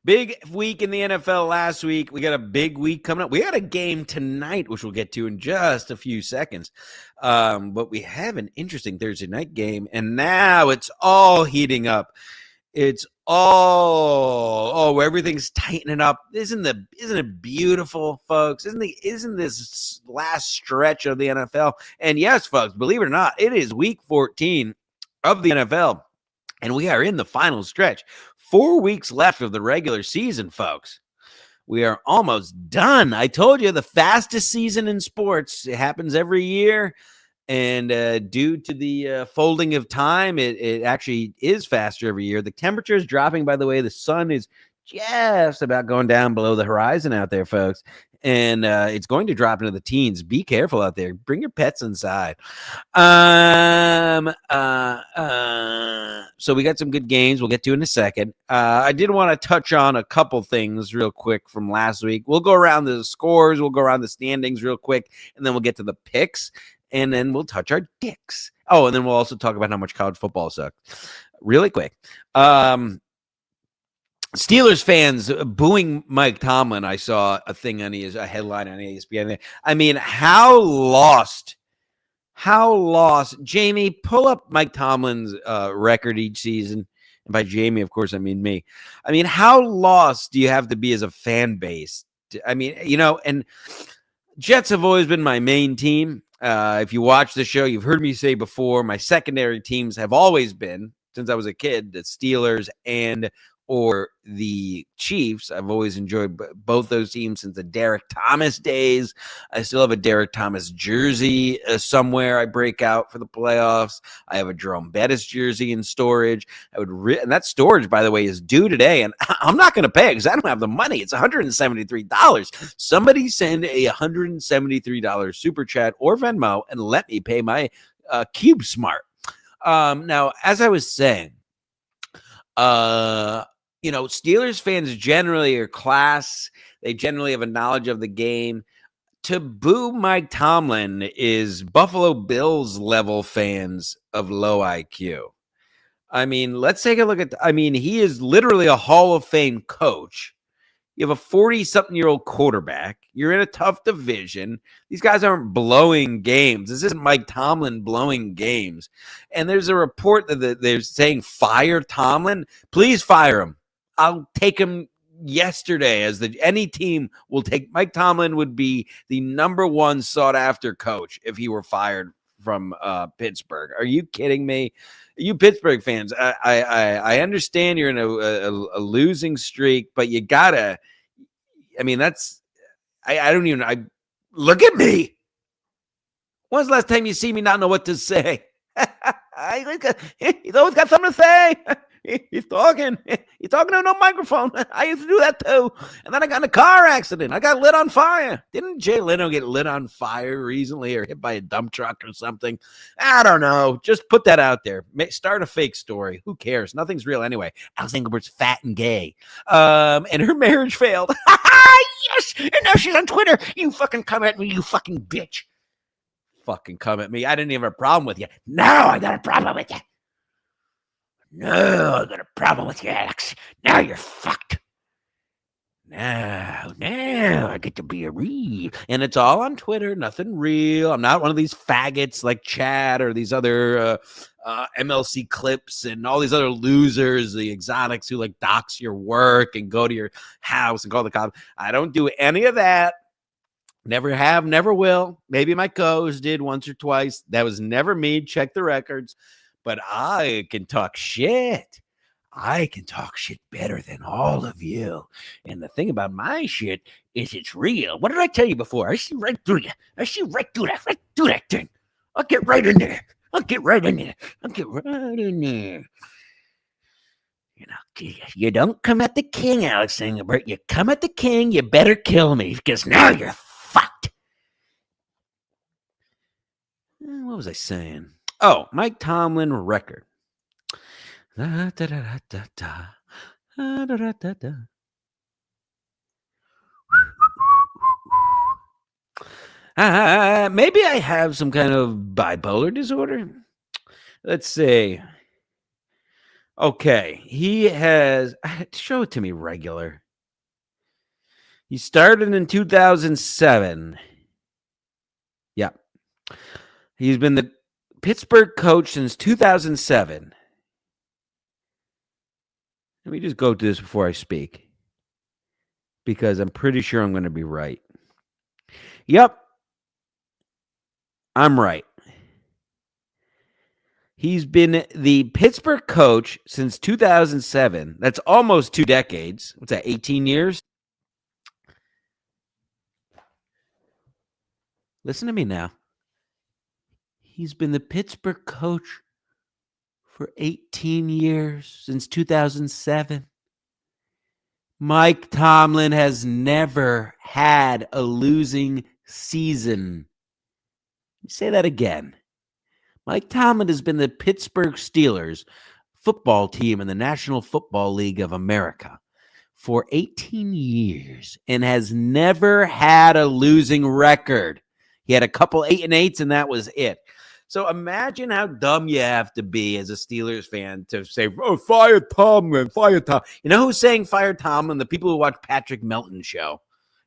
Big week in the NFL last week. We got a big week coming up. We got a game tonight, which we'll get to in just a few seconds. But we have an interesting Thursday night game, and now it's all heating up. It's all everything's tightening up. Isn't it beautiful, folks? Isn't this last stretch of the NFL? And yes, folks, believe it or not, it is week 14 of the NFL. And we are in the final stretch. 4 weeks left of the regular season, folks. We are almost done. I told you, the fastest season in sports. It happens every year. And due to the folding of time, it actually is faster every year. The temperature is dropping, by the way. The sun is just about going down below the horizon out there, folks. And it's going to drop into the teens. Be careful out there. Bring your pets inside. So we got some good games we'll get to in a second. I did want to touch on a couple things real quick from last week. We'll go around the scores. We'll go around the standings real quick. And then we'll get to the picks. And then we'll touch our dicks. Oh, and then we'll also talk about how much college football sucked. Really quick. Steelers fans booing Mike Tomlin. I saw a thing on a headline on ESPN. I mean, how lost? Jamie, pull up Mike Tomlin's record each season. And by Jamie, of course, I mean me. I mean, how lost do you have to be as a fan base? I mean, and Jets have always been my main team. If you watch the show, you've heard me say before, my secondary teams have always been, since I was a kid, the Steelers or the Chiefs. I've always enjoyed both those teams since the Derek Thomas days. I still have a Derek Thomas jersey somewhere I break out for the playoffs. I have a Jerome Bettis jersey in storage. And that storage, by the way, is due today. And I'm not going to pay it because I don't have the money. It's $173. Somebody send a $173 super chat or Venmo and let me pay my Cube Smart. Now, as I was saying, Steelers fans generally are class. They generally have a knowledge of the game. To boo Mike Tomlin is Buffalo Bills level fans of low IQ. I mean, let's take a look at, he is literally a Hall of Fame coach. You have a 40-something-year-old quarterback. You're in a tough division. These guys aren't blowing games. This isn't Mike Tomlin blowing games. And there's a report that they're saying fire Tomlin. Please fire him. I'll take him yesterday any team will take. Mike Tomlin would be the number one sought-after coach if he were fired from Pittsburgh. Are you kidding me? You Pittsburgh fans, I understand you're in a losing streak, but you gotta. I mean, I don't even. Look at me. When's the last time you see me not know what to say? He's always got something to say. He's talking. He's talking to no microphone. I used to do that too. And then I got in a car accident. I got lit on fire. Didn't Jay Leno get lit on fire recently or hit by a dump truck or something? I don't know. Just put that out there. Start a fake story. Who cares? Nothing's real anyway. Alex Engelbert's fat and gay. And her marriage failed. Yes. And now she's on Twitter. You fucking come at me, you fucking bitch. Fucking come at me. I didn't even have a problem with you. Now I got a problem with you. No, I got a problem with you, Alex. Now you're fucked. Now I get to be a real. And it's all on Twitter, nothing real. I'm not one of these faggots like Chad or these other MLC clips and all these other losers, the exotics who like dox your work and go to your house and call the cops. I don't do any of that. Never have, never will. Maybe my co-host did once or twice. That was never me. Check the records. But I can talk shit. I can talk shit better than all of you. And the thing about my shit is it's real. What did I tell you before? I see right through you. I see right through that thing. I'll get right in there. I'll get right in there. You know, you don't come at the king, Alex Engelbert. You come at the king, you better kill me because now you're fucked. What was I saying? Oh, Mike Tomlin record. Maybe I have some kind of bipolar disorder. Let's see. Okay, he has. Show it to me regular. He started in 2007. Yeah. He's been the Pittsburgh coach since 2007. Let me just go to this before I speak, because I'm pretty sure I'm going to be right. Yep. I'm right. He's been the Pittsburgh coach since 2007. That's almost 2 decades. What's that, 18 years? Listen to me now. He's been the Pittsburgh coach for 18 years, since 2007. Mike Tomlin has never had a losing season. Say that again. Mike Tomlin has been the Pittsburgh Steelers football team in the National Football League of America for 18 years and has never had a losing record. He had a couple 8-8s, and that was it. So imagine how dumb you have to be as a Steelers fan to say, oh, fire Tomlin, fire Tomlin. You know who's saying fire Tomlin? The people who watch Patrick Melton show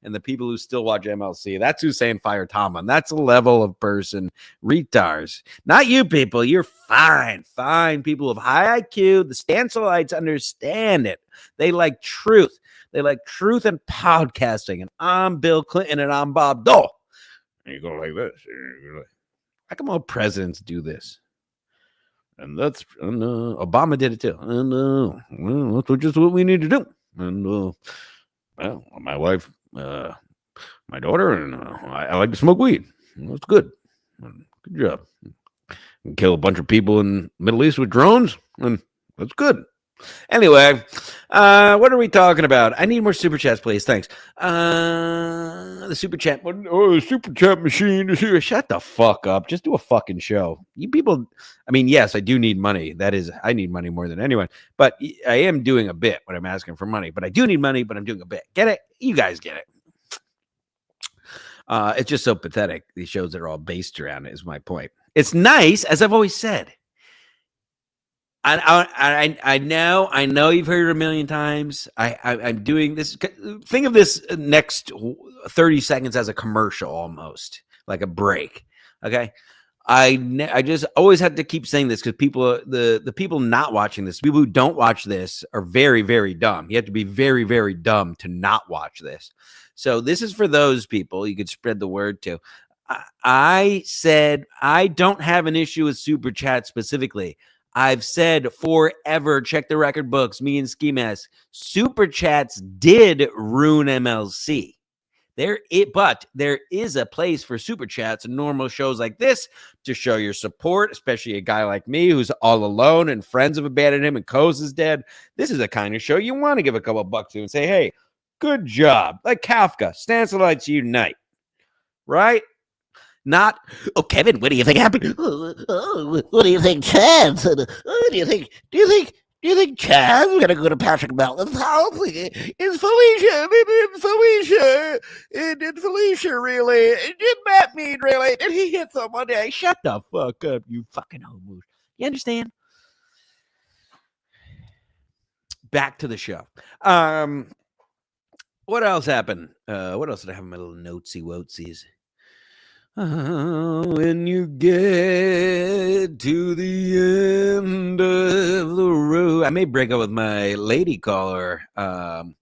and the people who still watch MLC. That's who's saying fire Tomlin. That's a level of person. Retards. Not you people. You're fine. Fine people of high IQ. The Stancelites understand it. They like truth. They like truth and podcasting. And I'm Bill Clinton and I'm Bob Dole. And you go like this. How come all presidents do this? And that's Obama did it too. And that's just what we need to do. And well, my wife, my daughter, and I like to smoke weed. That's good. Good job. And kill a bunch of people in the Middle East with drones, and that's good. Anyway, what are we talking about? I need more super chats, please. Thanks. The super chat. Oh, the super chat machine is here. Shut the fuck up. Just do a fucking show. You people. I mean, yes, I do need money. That is, I need money more than anyone. But I am doing a bit when I'm asking for money. But I do need money. But I'm doing a bit. Get it? You guys get it. It's just so pathetic. These shows that are all based around it is my point. It's nice, as I've always said. I know you've heard it a million times. I'm doing this. Think of this next 30 seconds as a commercial, almost like a break. Okay. I just always have to keep saying this because people, the people not watching this, people who don't watch this are very, very dumb. You have to be very, very dumb to not watch this. So this is for those people you could spread the word to. I said I don't have an issue with super chat specifically. I've said forever, check the record books, me and Ski Mask, super chats did ruin MLC. But there is a place for super chats and normal shows like this to show your support, especially a guy like me who's all alone and friends have abandoned him and Coase is dead. This is the kind of show you want to give a couple bucks to and say, hey, good job. Like Kafka, Stanselites Unite. Right? Not, oh, Kevin, what do you think happened? What do you think, Chad's? Do you think Chad's gonna go to Patrick Melton's house? Is Felicia really? Did Matt Mead really? Did he hit someone? Shut the fuck up, you fucking homos. You understand? Back to the show. What else happened? What else did I have in my little notesy-wotsies? When you get to the end of the road, I may break up with my lady caller. And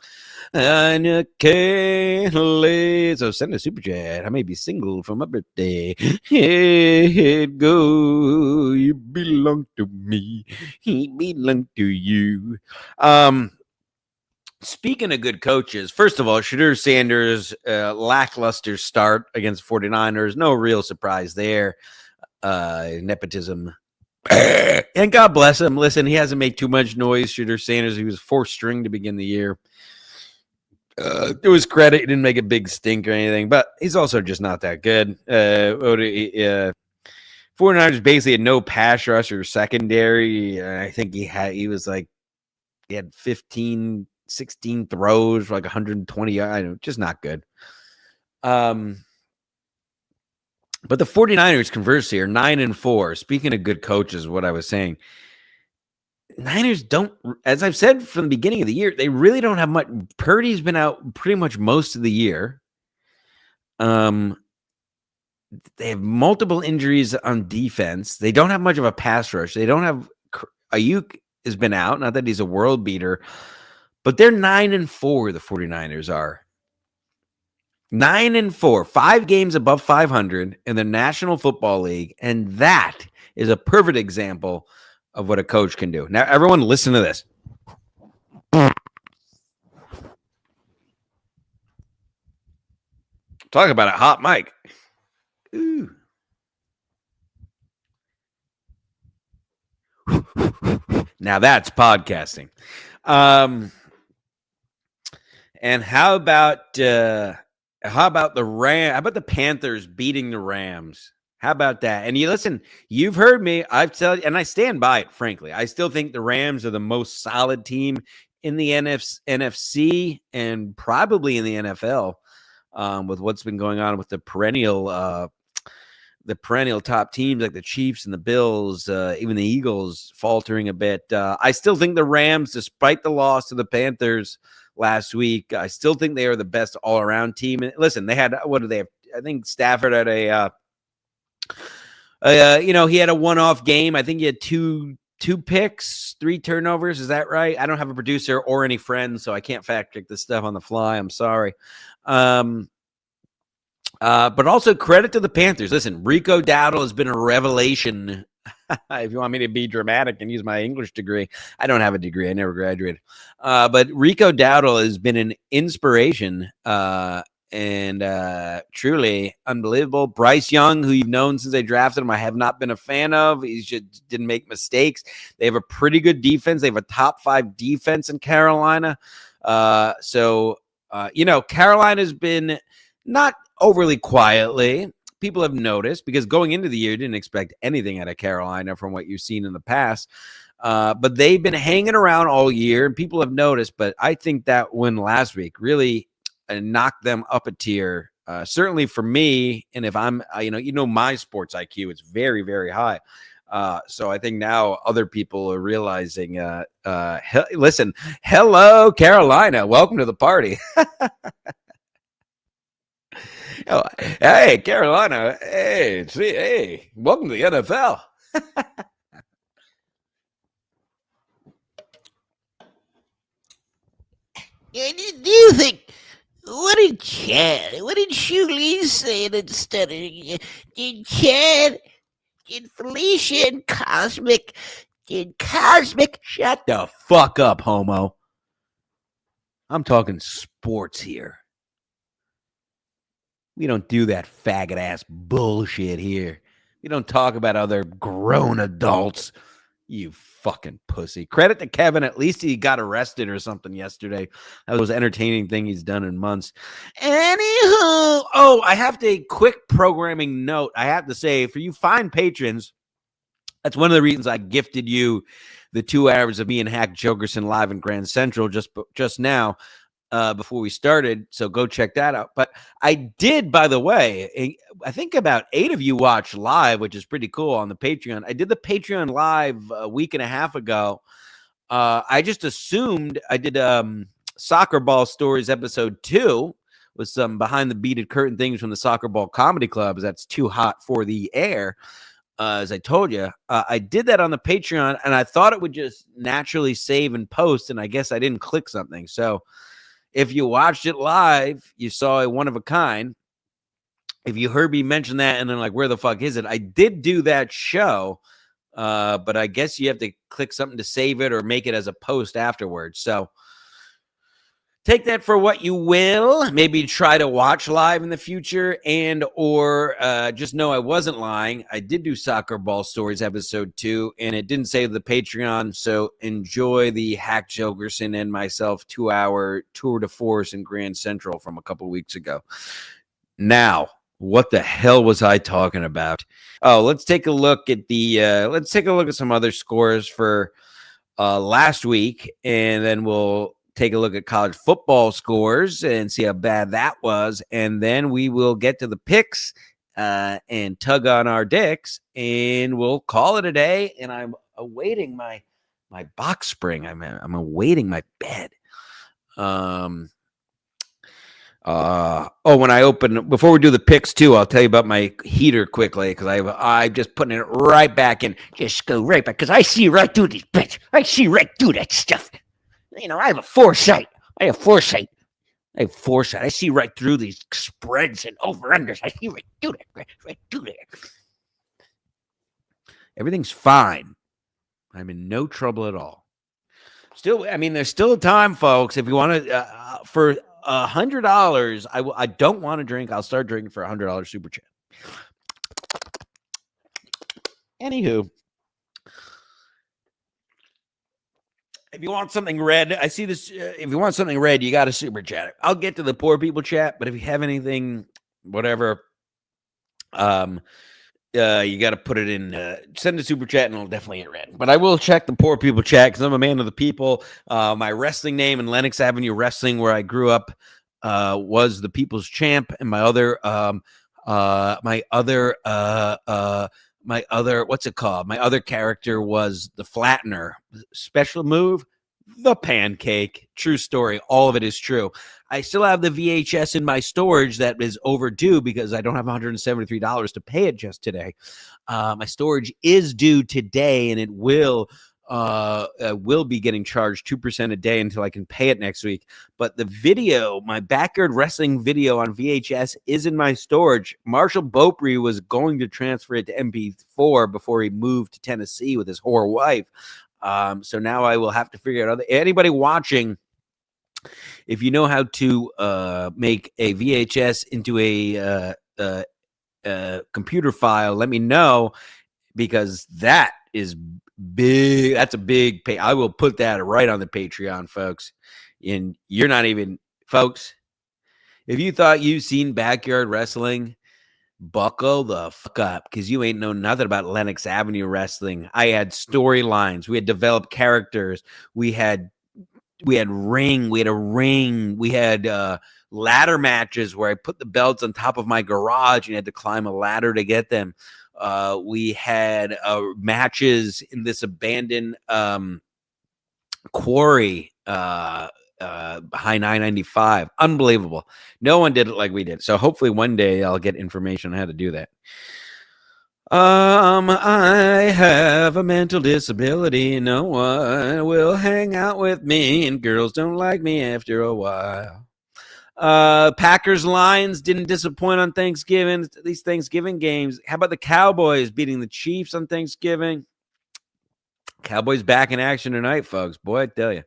you can't let, so send a super chat. I may be single for my birthday. It go, you belong to me. He belong to you. Speaking of good coaches, first of all, Shedeur Sanders, lackluster start against 49ers. No real surprise there. Nepotism. And God bless him. Listen, he hasn't made too much noise. Shedeur Sanders, he was fourth string to begin the year. To his credit, he didn't make a big stink or anything, but he's also just not that good. 49ers basically had no pass rush or secondary. I think he had 15, 16 throws for like 120 yards. Just not good. But the 49ers, conversely, are 9-4. Speaking of good coaches, what I was saying, Niners don't, as I've said from the beginning of the year, they really don't have much. Purdy's been out pretty much most of the year. They have multiple injuries on defense. They don't have much of a pass rush. They don't have Ayuk has been out. Not that he's a world beater, but they're 9-4. The 49ers are 9-4, 5 games above 500 in the National Football League, and that is a perfect example of what a coach can do. Now, everyone, listen to this. Talk about a hot mic. Ooh. Now that's podcasting. And how about the Rams? How about the Panthers beating the Rams? How about that? And you listen, you've heard me. I've told you, and I stand by it, frankly. I still think the Rams are the most solid team in the NFC and probably in the NFL, with what's been going on with the perennial top teams like the Chiefs and the Bills, even the Eagles faltering a bit. I still think the Rams, despite the loss to the Panthers last week, I still think they are the best all-around team. And listen, they had, what do they have? I think Stafford had he had a one-off game. I think he had two picks, 3 turnovers. Is that right? I don't have a producer or any friends, so I can't fact check this stuff on the fly. I'm sorry. But also credit to the Panthers. Listen, Rico Dowdle has been a revelation. If you want me to be dramatic and use my English degree, I don't have a degree. I never graduated. But Rico Dowdle has been an inspiration and truly unbelievable. Bryce Young, who you've known since I drafted him, I have not been a fan of. He just didn't make mistakes. They have a pretty good defense. They have a top 5 defense in Carolina. Carolina's been not overly quietly. People have noticed because going into the year, didn't expect anything out of Carolina from what you've seen in the past. But they've been hanging around all year, and people have noticed. But I think that win last week really knocked them up a tier. Certainly for me, and if I'm, my sports IQ, it's very, very high. So I think now other people are realizing, listen, hello, Carolina. Welcome to the party. Oh, hey, Carolina. Hey, welcome to the NFL. Do you think, what did Shuley say instead of, did Felicia and Cosmic, Shut the fuck up, homo. I'm talking sports here. We don't do that faggot ass bullshit here. We don't talk about other grown adults. You fucking pussy. Credit to Kevin. At least he got arrested or something yesterday. That was the most entertaining thing he's done in months. Anywho, oh, I have a quick programming note. I have to say, for you fine patrons, that's one of the reasons I gifted you the 2 hours of me and Hack Jokerson live in Grand Central just now before we started. So go check that out. But I did, by the way, I think about 8 of you watched live, which is pretty cool on the Patreon. I did the Patreon live a week and a half ago. I just assumed I did Soccer Ball Stories episode 2 with some behind the beaded curtain things from the Soccer Ball Comedy Club. That's too hot for the air. As I told you, I did that on the Patreon, and I thought it would just naturally save and post, and I guess I didn't click something. So if you watched it live, you saw a one of a kind. If you heard me mention that and then like, where the fuck is it? I did do that show, but I guess you have to click something to save it or make it as a post afterwards. So take that for what you will. Maybe try to watch live in the future and or just know I wasn't lying. I did do Soccer Ball Stories episode 2, and it didn't save the Patreon. So enjoy the Hack Jokerson and myself 2-hour tour de force in Grand Central from a couple of weeks ago. Now, what the hell was I talking about? Oh, let's take a look at some other scores for last week, and then we'll take a look at college football scores and see how bad that was. And then we will get to the picks and tug on our dicks, and we'll call it a day. And I'm awaiting my box spring. I'm awaiting my bed. When I open, before we do the picks too, I'll tell you about my heater quickly, because I'm just putting it right back in. Just go right back, because I see right through this bitch. I see right through that stuff. You know, I have foresight. I see right through these spreads and over-unders. I see right through that. Right through there. Everything's fine. I'm in no trouble at all. Still, I mean, there's still time, folks. If you want to, for $100, I don't want to drink. I'll start drinking for $100 super chat. Anywho, if you want something red, I see this. If you want something red, you got to super chat it. I'll get to the poor people chat, but if you have anything, whatever, you got to put it in. Send a super chat, and it'll definitely get read. But I will check the poor people chat because I'm a man of the people. My wrestling name in Lenox Avenue Wrestling, where I grew up, was the People's Champ, and my other what's it called? My other character was the Flattener. Special move, the Pancake. True story. All of it is true. I still have the VHS in my storage that is overdue because I don't have $173 to pay it just today. My storage is due today, and it will be getting charged 2% a day until I can pay it next week. But the video, my backyard wrestling video on VHS, is in my storage. Marshall Beaupre was going to transfer it to MP4 before he moved to Tennessee with his whore wife. So now I will have to figure out. Anybody watching, if you know how to make a VHS into a computer file, let me know, because that is big. That's a big pay. I will put that right on the Patreon, folks. And you're not even, folks, if you thought you've seen backyard wrestling, buckle the fuck up, because you ain't know nothing about Lenox Avenue Wrestling. I had storylines. We had developed characters. We had a ring. We had ladder matches where I put the belts on top of my garage and had to climb a ladder to get them. We had matches in this abandoned quarry behind I-95. Unbelievable. No one did it like we did. So hopefully one day I'll get information on how to do that. I have a mental disability. No one will hang out with me, and girls don't like me after a while. Packers Lions didn't disappoint on Thanksgiving. These Thanksgiving games. How about the Cowboys beating the Chiefs on Thanksgiving? Cowboys back in action tonight, folks. Boy, I tell you.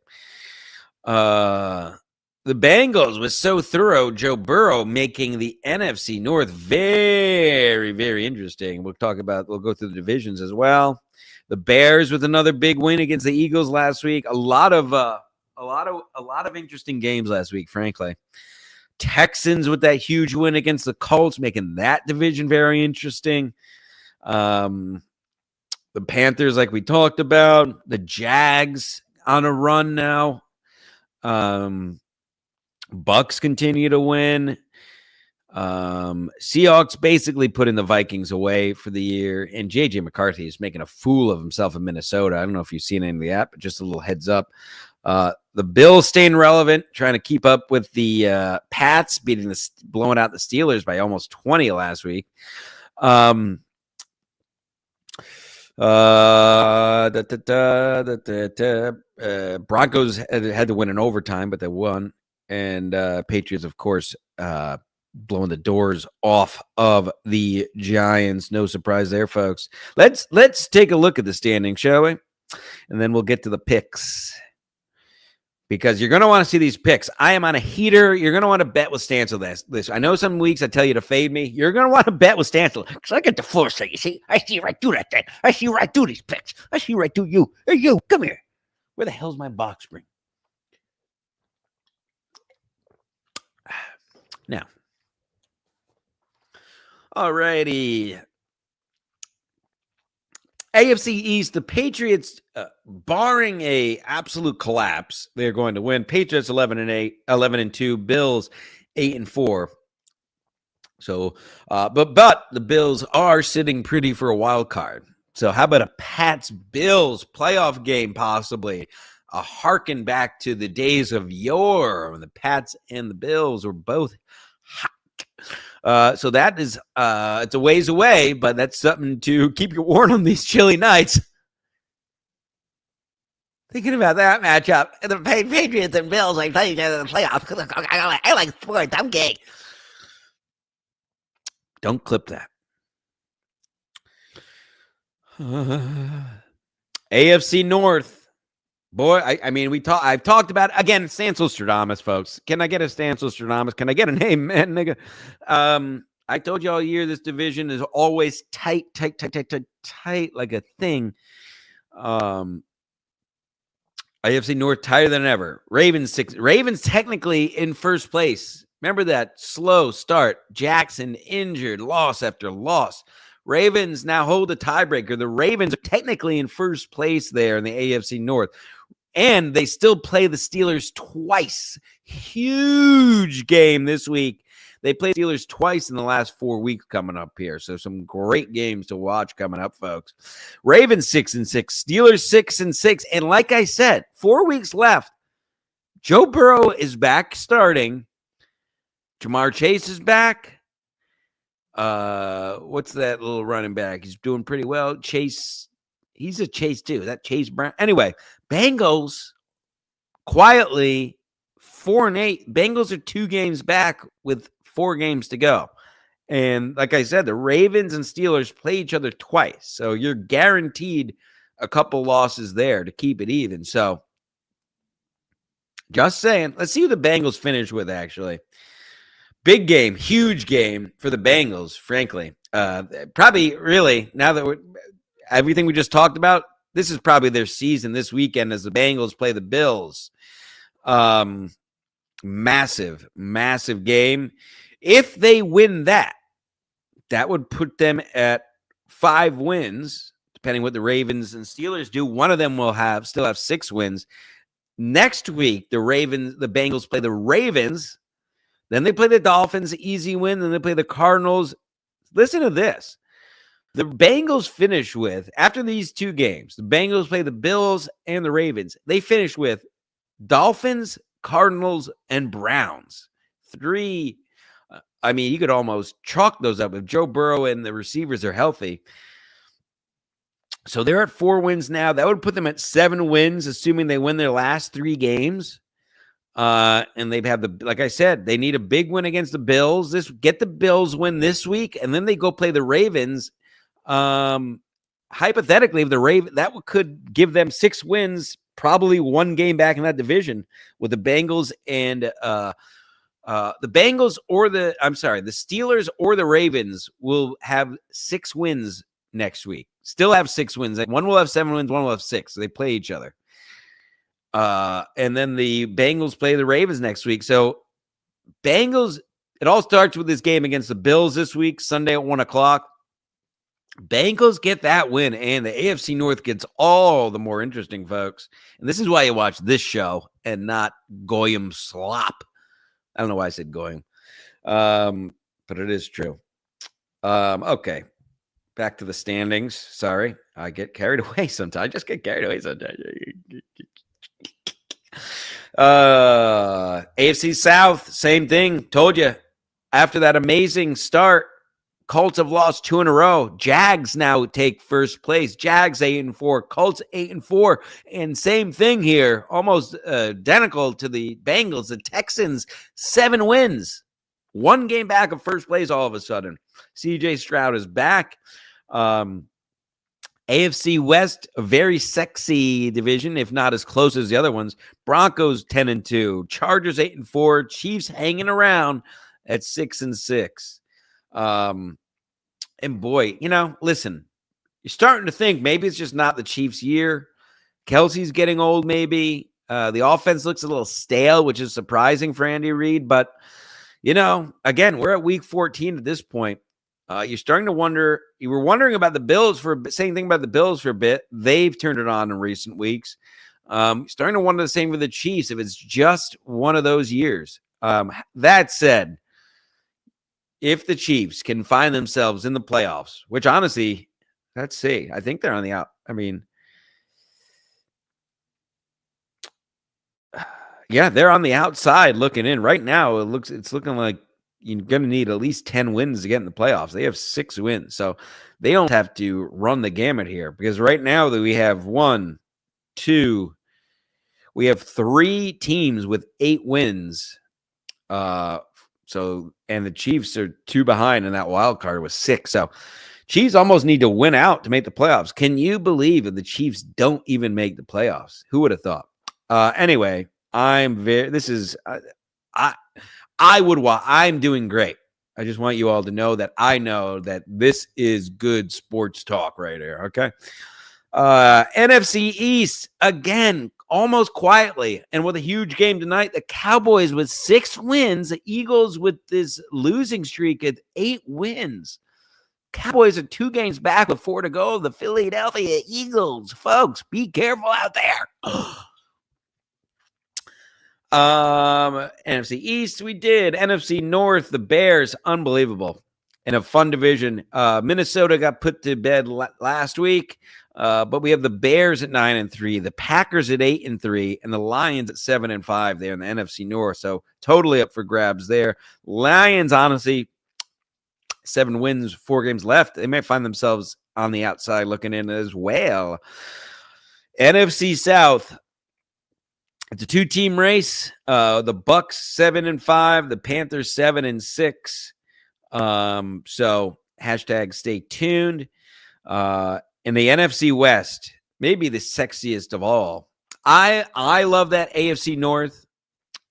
the Bengals was so thorough. Joe Burrow making the NFC North very, very interesting. We'll go through the divisions as well. The Bears with another big win against the Eagles last week. A lot of interesting games last week, frankly. Texans with that huge win against the Colts, making that division very interesting. The Panthers, like we talked about, the Jags on a run now. Bucks continue to win. Seahawks basically putting the Vikings away for the year, and JJ McCarthy is making a fool of himself in Minnesota. I don't know if you've seen any of the app, but just a little heads up. The Bills staying relevant, trying to keep up with the Pats, blowing out the Steelers by almost 20 last week. Broncos had to win in overtime, but they won. And Patriots, of course, blowing the doors off of the Giants. No surprise there, folks. Let's take a look at the standing, shall we? And then we'll get to the picks. Because you're going to want to see these picks. I am on a heater. You're going to want to bet with Stancil this. I know some weeks I tell you to fade me. You're going to want to bet with Stancil. Because I get the foresight, you see. I see right through that thing. I see right through these picks. I see right through you. Hey, you, come here. Where the hell's my box spring? Now. Alrighty. AFC East, the Patriots, barring a absolute collapse, they're going to win. Patriots 11-2, Bills 8-4. So, but the Bills are sitting pretty for a wild card. So, how about a Pats Bills playoff game possibly? A harken back to the days of yore when the Pats and the Bills were both hot. So that is it's a ways away, but that's something to keep you warm on these chilly nights. Thinking about that matchup, And the Patriots and Bills like playing each other in the playoffs. I like sports. I'm gay. Don't clip that. AFC North. Boy, I mean, I've talked about, again, Stancil-Stradamus, folks. Can I get a Stancil-Stradamus? Can I get a name, man, nigga? I told you all year this division is always tight, like a thing. AFC North tighter than ever. Ravens technically in first place. Remember that slow start. Jackson injured, loss after loss. Ravens now hold the tiebreaker. The Ravens are technically in first place there in the AFC North. And they still play the Steelers twice. Huge game this week. They play Steelers twice in the last 4 weeks coming up here. So some great games to watch coming up, folks. Ravens 6-6, Steelers 6-6. And like I said, 4 weeks left. Joe Burrow is back starting. Jamar Chase is back. What's that little running back? He's doing pretty well. Chase, he's a Chase too. That Chase Brown. Anyway, Bengals quietly 4-8. Bengals are 2 games back with 4 games to go. And like I said, the Ravens and Steelers play each other twice. So you're guaranteed a couple losses there to keep it even. So just saying, let's see who the Bengals finish with, actually. Big game, huge game for the Bengals, frankly. Probably, really, now that everything we just talked about, this is probably their season this weekend as the Bengals play the Bills. Massive, massive game. If they win that would put them at 5 wins, depending what the Ravens and Steelers do. One of them will still have 6 wins. Next week, the Bengals play the Ravens. Then they play the Dolphins, easy win. Then they play the Cardinals. Listen to this. The Bengals finish with, after these 2 games, the Bengals play the Bills and the Ravens. They finish with Dolphins, Cardinals, and Browns. 3. I mean, you could almost chalk those up if Joe Burrow and the receivers are healthy. So they're at 4 wins now. That would put them at 7 wins, assuming they win their last 3 games. And they have like I said, they need a big win against the Bills. Get the Bills win this week, and then they go play the Ravens. Hypothetically, if that could give them 6 wins probably one game back in that division with the Bengals and the Steelers or the Ravens will have 6 wins next week. Still have 6 wins. One will have 7 wins, one will have 6. So they play each other. And then the Bengals play the Ravens next week. So Bengals, it all starts with this game against the Bills this week, Sunday at 1:00. Bengals get that win, and the AFC North gets all the more interesting, folks. And this is why you watch this show and not Goyim slop. I don't know why I said Goyim, but it is true. Okay, back to the standings. Sorry, I get carried away sometimes. I just get carried away sometimes. AFC South, same thing. Told you. After that amazing start, Colts have lost 2 in a row. Jags now take first place. Jags 8-4. Colts 8-4. And same thing here, almost identical to the Bengals. The Texans 7 wins, 1 game back of first place. All of a sudden, CJ Stroud is back. AFC West, a very sexy division, if not as close as the other ones. Broncos 10-2. Chargers 8-4. Chiefs hanging around at 6-6. And boy, listen, you're starting to think maybe it's just not the Chiefs' year. Kelsey's getting old, maybe. The offense looks a little stale, which is surprising for Andy Reid. But, again, we're at week 14 at this point. You're starting to wonder. You were wondering about the Bills same thing about the Bills for a bit. They've turned it on in recent weeks. Starting to wonder the same for the Chiefs, if it's just one of those years. That said, if the Chiefs can find themselves in the playoffs, which honestly, let's see. I think they're on the out. I mean, yeah, they're on the outside looking in right now. It's looking like you're going to need at least 10 wins to get in the playoffs. They have 6 wins, so they don't have to run the gamut here, because right now that we have 3 teams with 8 wins. And the Chiefs are 2 behind in that wild card with 6. So Chiefs almost need to win out to make the playoffs. Can you believe that the Chiefs don't even make the playoffs? Who would have thought? Anyway, I'm doing great. I just want you all to know that I know that this is good sports talk right here. Okay. NFC East again, almost quietly, and with a huge game tonight. The Cowboys with 6 wins, the Eagles with this losing streak at 8 wins. Cowboys are 2 games back with 4 to go. The Philadelphia Eagles, folks, be careful out there. NFC East, we did. NFC North, the Bears, unbelievable. In a fun division. Minnesota got put to bed last week. But we have the Bears at 9-3, the Packers at 8-3, and the Lions at 7-5 there in the NFC North. So totally up for grabs there. Lions, honestly, 7 wins, 4 games left. They might find themselves on the outside looking in as well. NFC South, it's a 2-team race. The Bucks 7-5, the Panthers 7-6. So hashtag stay tuned. In the NFC West, maybe the sexiest of all. I love that AFC North.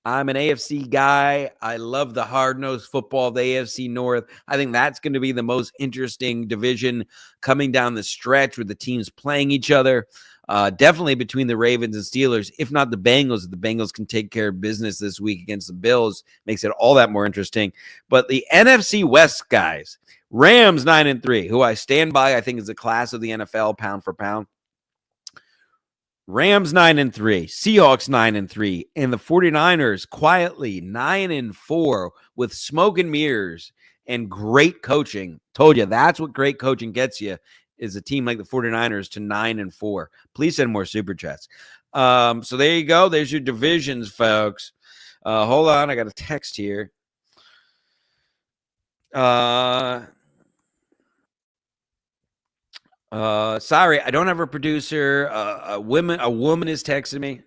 I'm an AFC guy. I love the hard-nosed football of the AFC North. I think that's going to be the most interesting division coming down the stretch with the teams playing each other. Definitely between the Ravens and Steelers, if not the Bengals. If the Bengals can take care of business this week against the Bills, makes it all that more interesting. But the NFC West guys, Rams 9-3, who I stand by, I think is the class of the NFL pound for pound. Rams 9-3, Seahawks 9-3, and the 49ers quietly 9-4 with smoke and mirrors and great coaching. Told you, that's what great coaching gets you, is a team like the 49ers to 9-4. Please send more super chats. So there you go. There's your divisions, folks. Hold on. I got a text here. Sorry, I don't have a producer. A woman is texting me.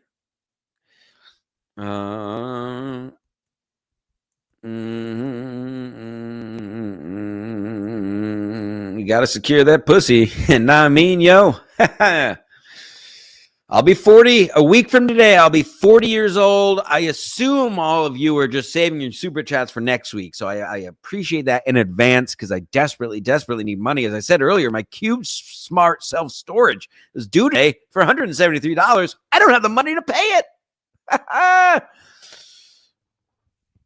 You got to secure that pussy. And I mean, yo, I'll be 40 a week from today. I'll be 40 years old. I assume all of you are just saving your super chats for next week. So I appreciate that in advance because I desperately need money. As I said earlier, my Cube Smart self-storage is due today for $173. I don't have the money to pay it.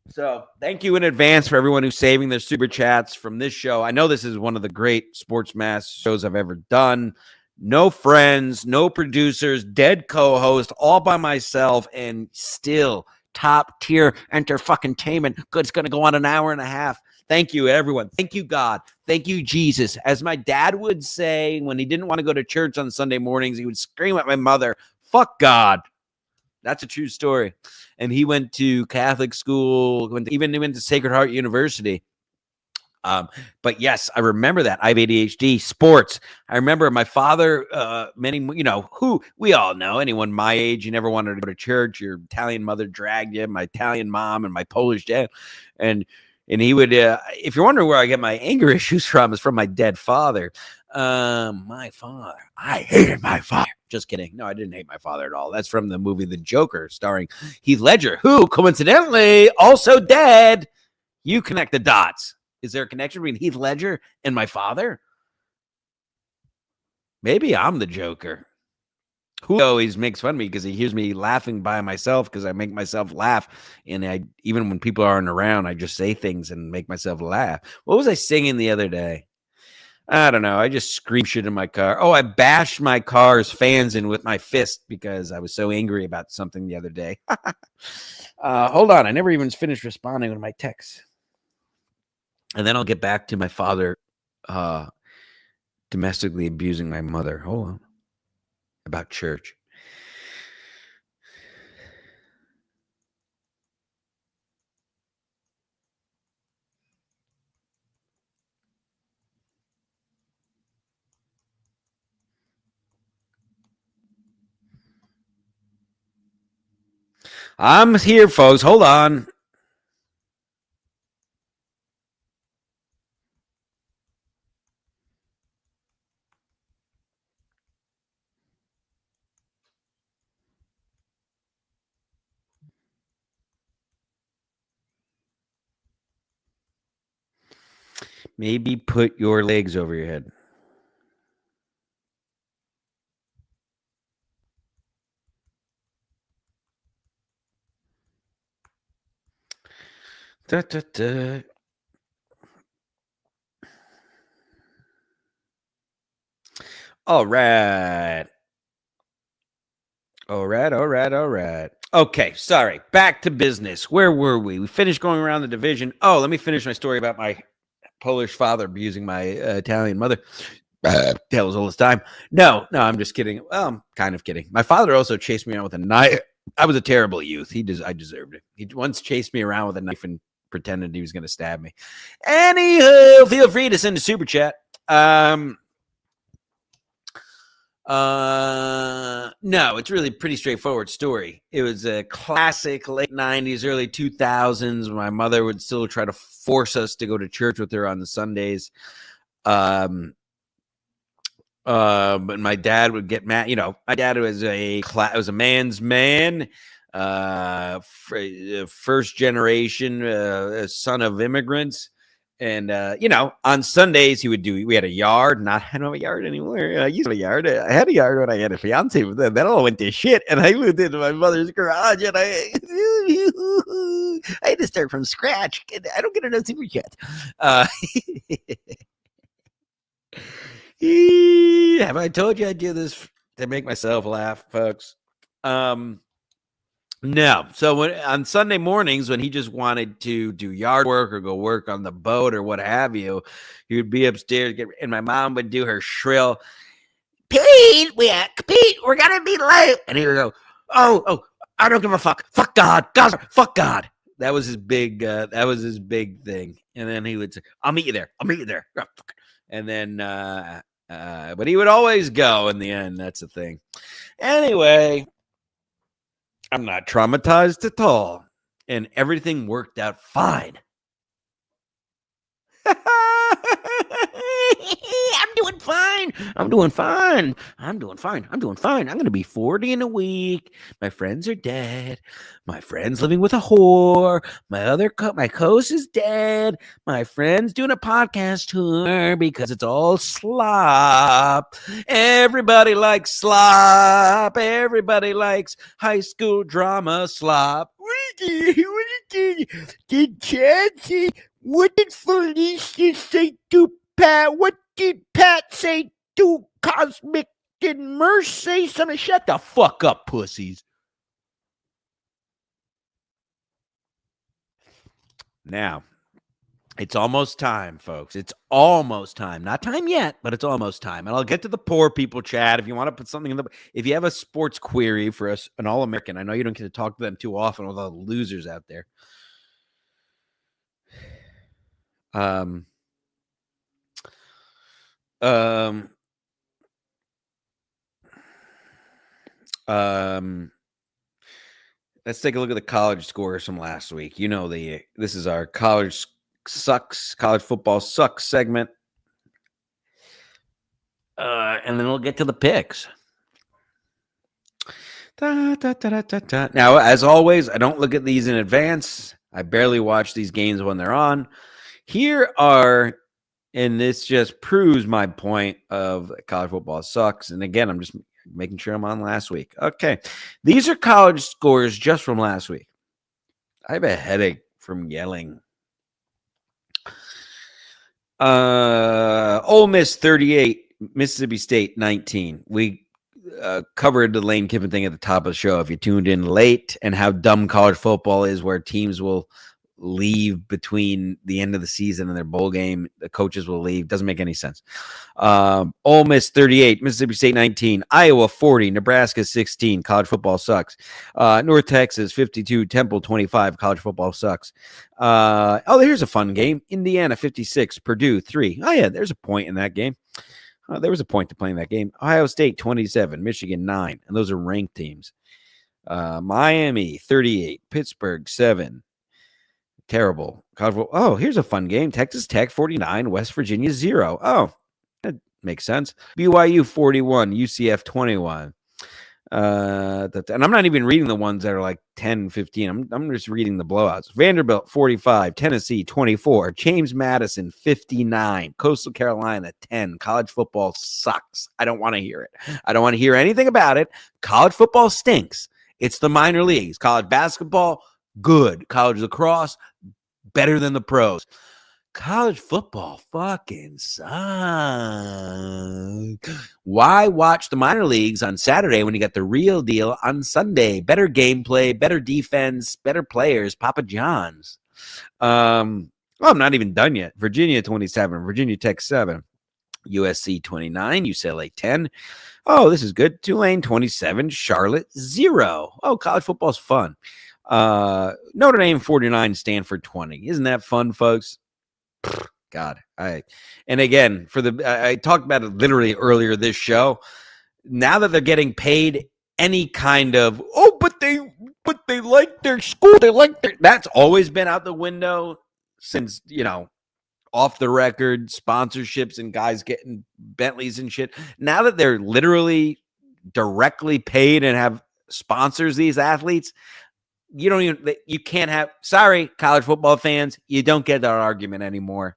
So thank you in advance for everyone who's saving their super chats from this show. I know this is one of the great Sports Mass shows I've ever done. No friends, no producers, dead co-host, all by myself, and still top tier enter-fucking-tainment. It's going to go on an hour and a half. Thank you, everyone. Thank you, God. Thank you, Jesus. As my dad would say when he didn't want to go to church on Sunday mornings, he would scream at my mother, "Fuck God." That's a true story. And he went to Catholic school, he went to Sacred Heart University. But yes, I remember that. I have ADHD, sports. I remember my father, who we all know, anyone my age, you never wanted to go to church. Your Italian mother dragged you, my Italian mom and my Polish dad. And he would, if you're wondering where I get my anger issues from, is from my dead father. My father, I hated my father. Just kidding. No, I didn't hate my father at all. That's from the movie The Joker, starring Heath Ledger, who coincidentally also dead. You connect the dots. Is there a connection between Heath Ledger and my father? Maybe I'm the Joker. Who always makes fun of me because he hears me laughing by myself because I make myself laugh. And even when people aren't around, I just say things and make myself laugh. What was I singing the other day? I don't know. I just scream shit in my car. Oh, I bashed my car's fans in with my fist because I was so angry about something the other day. Hold on. I never even finished responding to my texts. And then I'll get back to my father domestically abusing my mother. Hold on. About church. I'm here, folks. Hold on. Maybe put your legs over your head. Da, da, da. All right. Okay, sorry. Back to business. Where were we? We finished going around the division. Oh, let me finish my story about my Polish father abusing my Italian mother. Tells all this time. No, I'm just kidding. Well, I'm kind of kidding. My father also chased me around with a knife. I was a terrible youth. I deserved it. He once chased me around with a knife and pretended he was going to stab me. Anywho, feel free to send a super chat. No, it's really a pretty straightforward story. It was a classic late 90s, early 2000s. My mother would still try to force us to go to church with her on the Sundays. But my dad would get mad. My dad was was a man's man, first generation son of immigrants. And, on Sundays we had a yard. I don't have a yard anymore. I used to have a yard. I had a yard when I had a fiance, but then that all went to shit. And I moved into my mother's garage and I had to start from scratch. I don't get enough super chats. Have I told you I do this to make myself laugh, folks? No. So on Sunday mornings, when he just wanted to do yard work or go work on the boat or what have you, he would be upstairs, and my mom would do her shrill, Pete, we're gonna be late. And he would go, oh, I don't give a fuck. Fuck God. Fuck God. That was his big thing. And then he would say, I'll meet you there. And then, but he would always go in the end. That's the thing. Anyway, I'm not traumatized at all. And everything worked out fine. I'm doing fine. I'm doing fine. I'm doing fine. I'm doing fine. I'm going to be 40 in a week. My friends are dead. My friend's living with a whore. My co-host is dead. My friend's doing a podcast tour because it's all slop. Everybody likes slop. Everybody likes high school drama slop. Did Chad say? What did Felicia say to Pat? What did Pat say to Cosmic? Did Merce say something? Shut the fuck up, pussies. Now, it's almost time, folks. It's almost time. Not time yet, but it's almost time. And I'll get to the poor people chat. If you want to put something in the... If you have a sports query for us, an All-American, I know you don't get to talk to them too often with all the losers out there. Let's take a look at the college scores from last week. You know, this is our college football sucks segment. And then we'll get to the picks. Now, as always, I don't look at these in advance. I barely watch these games when they're on. Here are, and this just proves my point of college football sucks. And again, I'm just making sure I'm on last week. Okay. These are college scores just from last week. I have a headache from yelling. Ole Miss 38, Mississippi State 19. We covered the Lane Kiffin thing at the top of the show. If you tuned in late, and how dumb college football is, where teams will leave between the end of the season and their bowl game. The coaches will leave. Doesn't make any sense. Ole Miss 38, Mississippi State 19, Iowa 40, Nebraska 16. College football sucks. North Texas 52, Temple 25. College football sucks. Here's a fun game. Indiana 56, Purdue 3. Oh yeah, there's a point in that game. There was a point to playing that game. Ohio State 27, Michigan 9, and those are ranked teams. Miami 38, Pittsburgh 7. Terrible. Oh, here's a fun game. Texas Tech 49, West Virginia 0. Oh, that makes sense. BYU 41, UCF 21. And I'm not even reading the ones that are like 10, 15. I'm just reading the blowouts. Vanderbilt 45, Tennessee 24, James Madison 59, Coastal Carolina 10. College football sucks. I don't want to hear it. I don't want to hear anything about it. College football stinks. It's the minor leagues. College basketball, good. College lacrosse, better than the pros. College football fucking sucks. Why watch the minor leagues on Saturday when you got the real deal on Sunday? Better gameplay, better defense, better players, Papa John's. I'm not even done yet. Virginia 27, Virginia Tech 7, USC 29, UCLA 10. Oh, this is good. Tulane 27, Charlotte 0. Oh, college football's fun. Notre Dame 49, Stanford 20. Isn't that fun, folks? God. And again, I talked about it literally earlier this show. Now that they're getting paid any kind of, but they like their school, that's always been out the window since, off the record sponsorships and guys getting Bentleys and shit. Now that they're literally directly paid and have sponsors, these athletes, you can't have, sorry, college football fans, you don't get that argument anymore.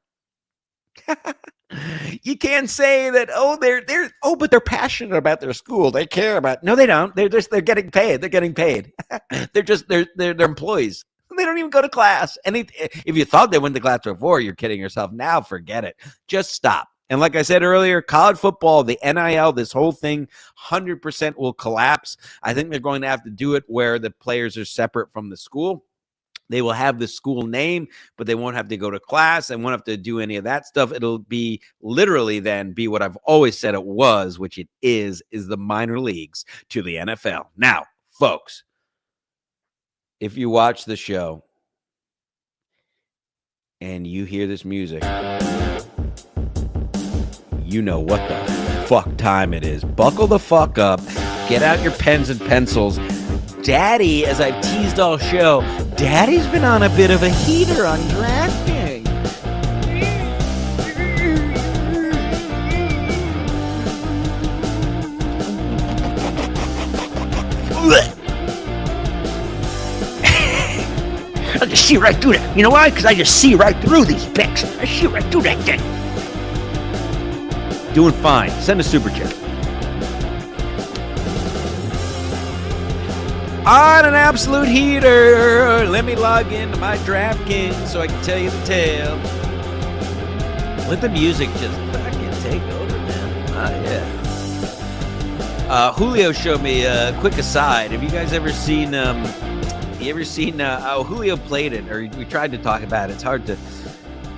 You can't say that, but they're passionate about their school. They care about, no, they don't. They're getting paid. They're getting paid. they're employees. They don't even go to class. And if you thought they went to class before, you're kidding yourself. Now forget it. Just stop. And like I said earlier, college football, the NIL, this whole thing, 100% will collapse. I think they're going to have to do it where the players are separate from the school. They will have the school name, but they won't have to go to class. They won't have to do any of that stuff. It'll be literally then be what I've always said it was, which it is the minor leagues to the NFL. Now, folks, if you watch the show and you hear this music, you know what the fuck time it is. Buckle the fuck up. Get out your pens and pencils. Daddy, as I've teased all show, Daddy's been on a bit of a heater on DraftKings. right through that. You know why? Because I just see right through these pics. I see right through that thing. Doing fine. Send a super chat. On an absolute heater. Let me log into my DraftKings so I can tell you the tale. Let the music just fucking take over, man. Oh, yeah. Julio showed me a quick aside. Have you guys ever seen, Julio played it, or we tried to talk about it. It's hard to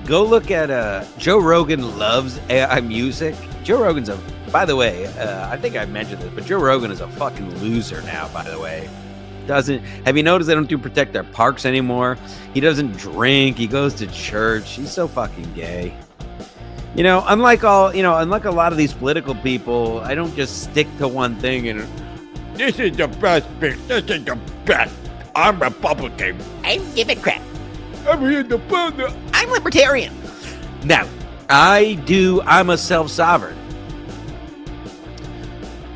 go look at, Joe Rogan loves AI music. Joe Rogan's by the way, I think I mentioned this, but Joe Rogan is a fucking loser now, by the way. Have you noticed they don't do protect their parks anymore? He doesn't drink. He goes to church. He's so fucking gay. You know, unlike a lot of these political people, I don't just stick to one thing and this is the best pick. This is the best. I'm Republican. I'm Democrat. I'm independent. I'm libertarian. Now, I'm a self-sovereign.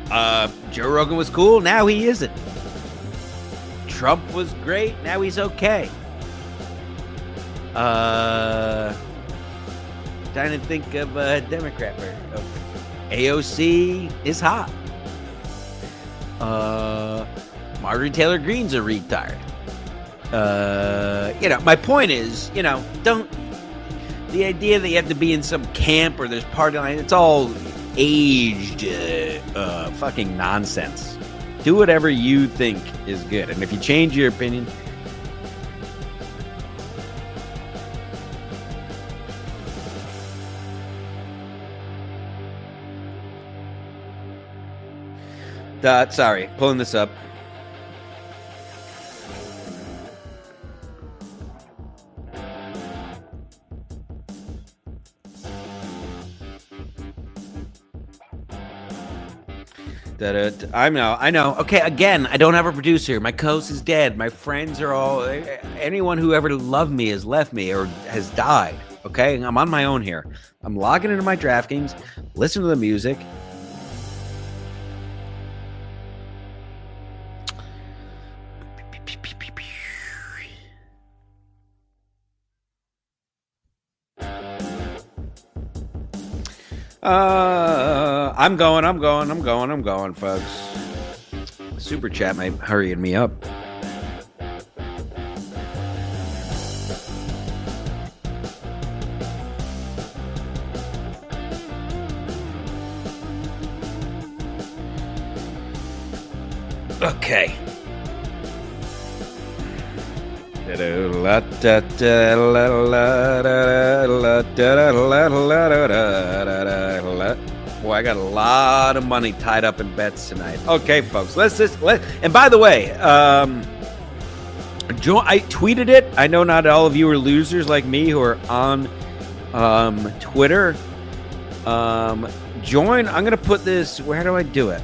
Joe Rogan was cool. Now he isn't. Trump was great. Now he's okay. Trying to think of a Democrat. AOC is hot. Marjorie Taylor Greene's a retard. My point is, don't. The idea that you have to be in some camp or there's party line, it's all aged fucking nonsense. Do whatever you think is good. And if you change your opinion, sorry, pulling this up. I know. Okay, again, I don't have a producer. My co-host is dead. My friends are all... Anyone who ever loved me has left me or has died. Okay, I'm on my own here. I'm logging into my DraftKings, listening to the music. I'm going, folks. Super chat might hurrying me up. Okay. Boy, I got a lot of money tied up in bets tonight. Okay, folks, and by the way, I tweeted it. I know not all of you are losers like me who are on Twitter. Join. I'm gonna put this. Where do I do it?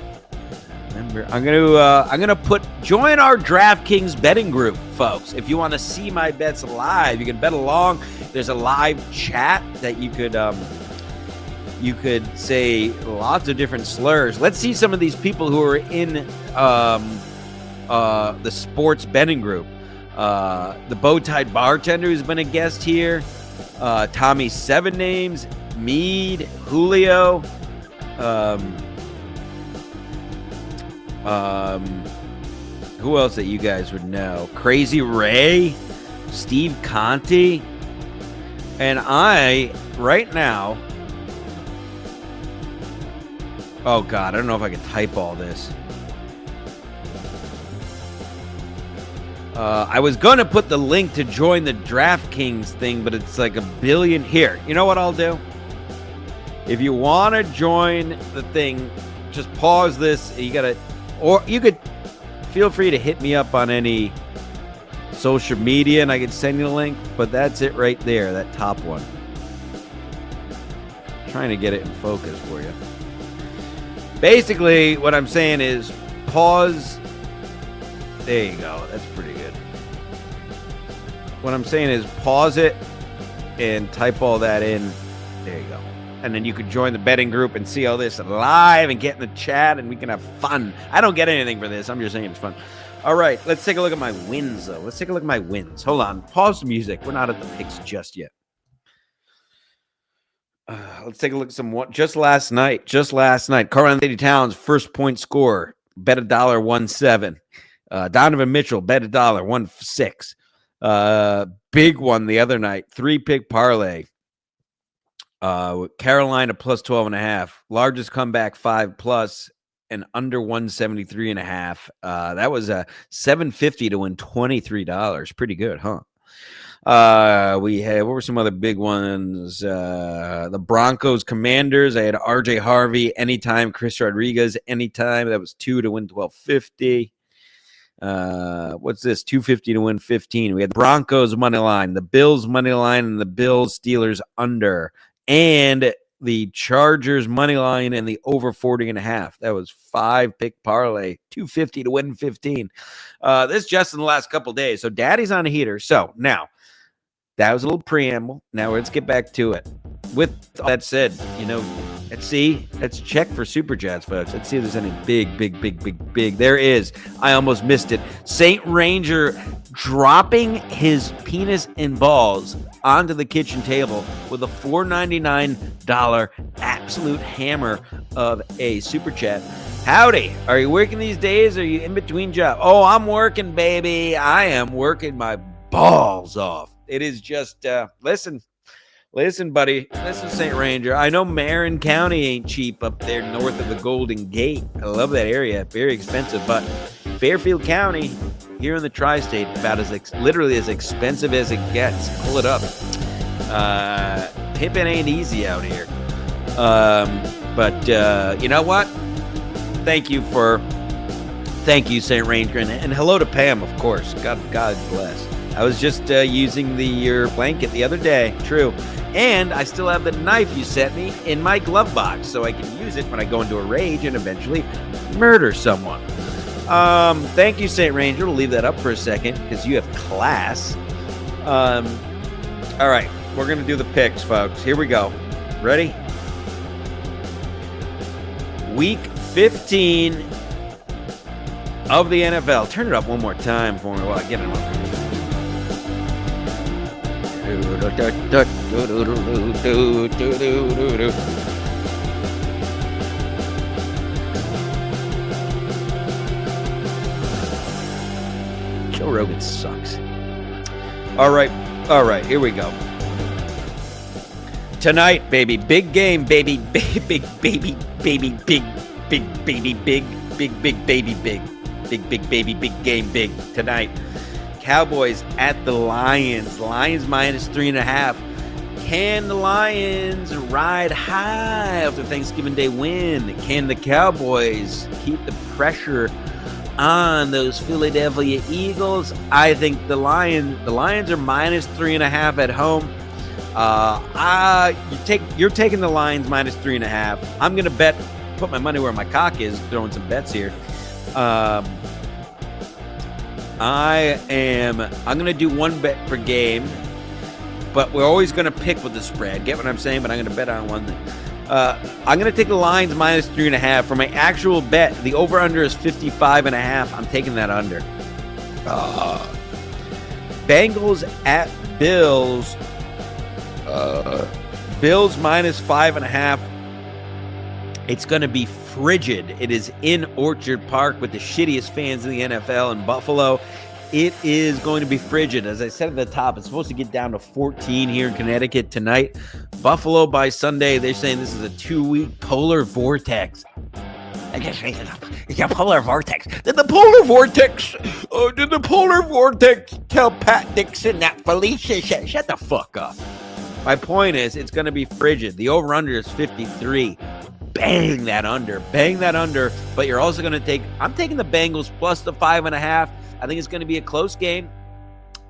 Remember, I'm gonna join our DraftKings betting group, folks. If you want to see my bets live, you can bet along. There's a live chat that you could say lots of different slurs. Let's see some of these people who are in the sports betting group. The Bowtie Bartender who's been a guest here. Tommy Seven Names, Mead, Julio. Who else that you guys would know? Crazy Ray, Steve Conti, and I right now. Oh God, I don't know if I can type all this. I was gonna put the link to join the DraftKings thing, but it's like 1 billion. Here, you know what I'll do? If you want to join the thing, just pause this. Or you could feel free to hit me up on any social media and I could send you the link, but that's it right there, that top one. Trying to get it in focus for you. Basically, what I'm saying is pause. There you go. That's pretty good. What I'm saying is pause it and type all that in. There you go. and then you could join the betting group and see all this live and get in the chat, and we can have fun. I don't get anything for this. I'm just saying it's fun. All right, let's take a look at my wins, though. Let's take a look at my wins. Hold on. Pause the music. We're not at the picks just yet. Let's take a look at some. Just last night, Karl-Anthony Towns, first point scorer, bet $1.17. Donovan Mitchell, bet $1, 1.6. Big one the other night, 3-pick parlay. Carolina plus 12.5. Largest comeback 5+. And under 173.5. That was a $7.50 to win $23. Pretty good, huh? We had, what were some other big ones? The Broncos Commanders. I had RJ Harvey anytime, Chris Rodriguez anytime. That was 2 to win $12.50. What's this? $2.50 to win 15. We had the Broncos money line, the Bills money line, and the Bills Steelers under, and the Chargers money line and the over 40.5. That was 5-pick parlay, $2.50 to win 15. This just in the last couple days. So Daddy's on a heater. So now that was a little preamble. Now let's get back to it. With all that said, let's check for Super Chats, folks. Let's see if there's any big. There is. I almost missed it. Saint Ranger dropping his penis and balls onto the kitchen table with a $4.99 absolute hammer of a Super Chat. Howdy. Are you working these days? Are you in between jobs? Oh, I'm working, baby. I am working my balls off. It is just, listen, buddy. Listen, St. Ranger. I know Marin County ain't cheap up there north of the Golden Gate. I love that area. Very expensive. But Fairfield County here in the tri-state, about literally as expensive as it gets. Pull it up. Pimpin' ain't easy out here. But you know what? Thank you, St. Ranger. And hello to Pam, of course. God bless. I was just using your blanket the other day. True. And I still have the knife you sent me in my glove box, so I can use it when I go into a rage and eventually murder someone. Thank you, St. Ranger. We'll leave that up for a second because you have class. All right. We're going to do the picks, folks. Here we go. Ready? Week 15 of the NFL. Turn it up one more time for me while I get it up. Joe Rogan sucks. All right, here we go. Tonight, baby, big game, baby, big baby, big game, big tonight. Cowboys at the Lions. Lions minus 3.5. Can the Lions ride high after Thanksgiving Day win? Can the Cowboys keep the pressure on those Philadelphia Eagles? I think the Lions are minus 3.5 at home. You're taking the Lions minus 3.5. I'm gonna put my money where my cock is, throwing some bets here. I'm going to do one bet per game, but we're always going to pick with the spread. Get what I'm saying? But I'm going to bet on one thing. I'm going to take the Lions minus 3.5. For my actual bet, the over-under is 55.5. I'm taking that under. Bengals at Bills. Bills minus 5.5. It's going to be frigid. It is in Orchard Park with the shittiest fans in the NFL in Buffalo. It is going to be frigid. As I said at the top, it's supposed to get down to 14 here in Connecticut tonight. Buffalo by Sunday, they're saying this is a 2-week polar vortex. I guess it's a polar vortex. Did the polar vortex tell Pat Dixon that Felicia said? Shut the fuck up. My point is, it's going to be frigid. The over-under is 53. Bang that under, but you're also going to I'm taking the Bengals plus the 5.5. I think it's going to be a close game.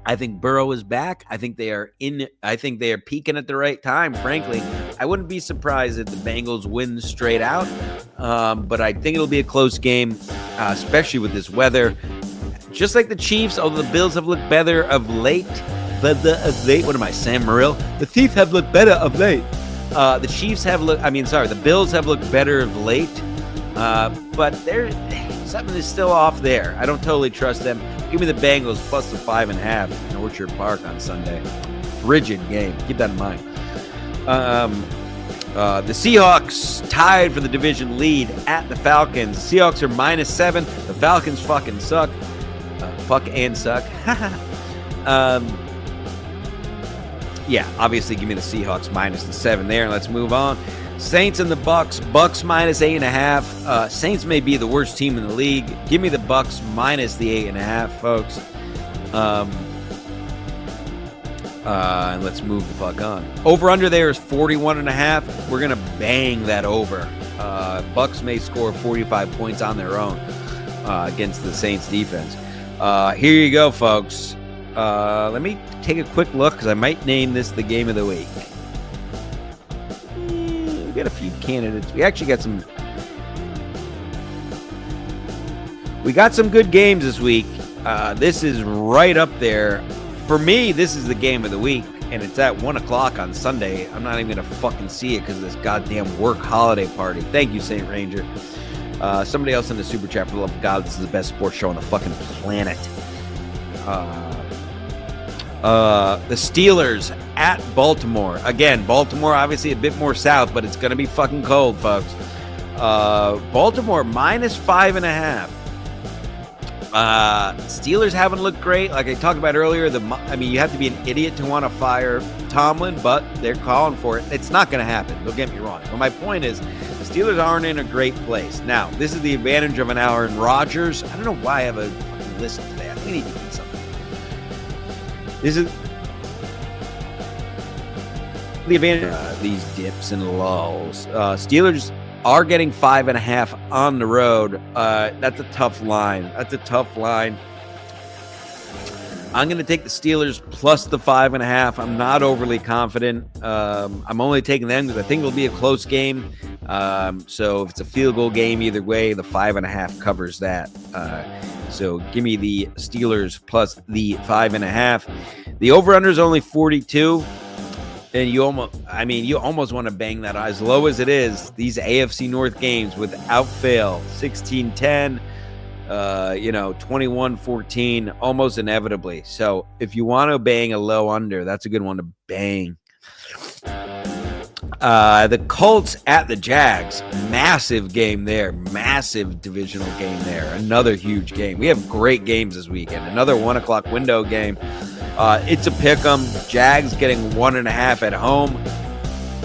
I think Burrow is back. I think they are peaking at the right time, frankly. I wouldn't be surprised if the Bengals win straight out, but I think it'll be a close game, especially with this weather. Just like the Chiefs, although the Bills have looked better of late. What am I, Sam Morril? The Chiefs have looked better of late. The Chiefs have looked. The Bills have looked better of late, but something is still off there. I don't totally trust them. Give me the Bengals plus the 5.5 in Orchard Park on Sunday. Frigid game. Keep that in mind. The Seahawks tied for the division lead at the Falcons. The Seahawks are -7. The Falcons fucking suck. Fuck and suck. Yeah, obviously give me the Seahawks minus the 7 there. And let's move on. Saints and the Bucks. Bucks minus 8.5. Saints may be the worst team in the league. Give me the Bucks minus the 8.5, folks. And let's move the fuck on. Over under there is 41.5. We're gonna bang that over. Bucks may score 45 points on their own against the Saints defense. Here you go, folks. Let me take a quick look because I might name this the game of the week. We got a few candidates. We actually got some. We got some good games this week. This is right up there. For me, this is the game of the week, and it's at 1 o'clock on Sunday. I'm not even going to fucking see it because of this goddamn work holiday party. Thank you, St. Ranger. Somebody else in the super chat, for the love of God, this is the best sports show on the fucking planet. The Steelers at Baltimore. Again, Baltimore obviously a bit more south, but it's going to be fucking cold, folks. Baltimore minus 5.5. Steelers haven't looked great. Like I talked about earlier, you have to be an idiot to want to fire Tomlin, but they're calling for it. It's not going to happen. Don't get me wrong. But my point is, the Steelers aren't in a great place. Now, this is the advantage of an hour in Rodgers. I don't know why I have a fucking list today. I think I need to eat something. This is the advantage. These dips and lulls. Steelers are getting 5.5 on the road. That's a tough line. I'm going to take the Steelers plus the 5.5. I'm not overly confident. I'm only taking them because I think it'll be a close game. So if it's a field goal game either way, the 5.5 covers that. So give me the Steelers plus the 5.5. The over-under is only 42. And you almost want to bang that as low as it is. These AFC North games without fail, 16-10, 21-14, almost inevitably. So if you want to bang a low under, that's a good one to bang. The Colts at the Jags, massive game there, massive divisional game there. Another huge game. We have great games this weekend. Another 1 o'clock window game. It's a pick 'em. Jags getting 1.5 at home.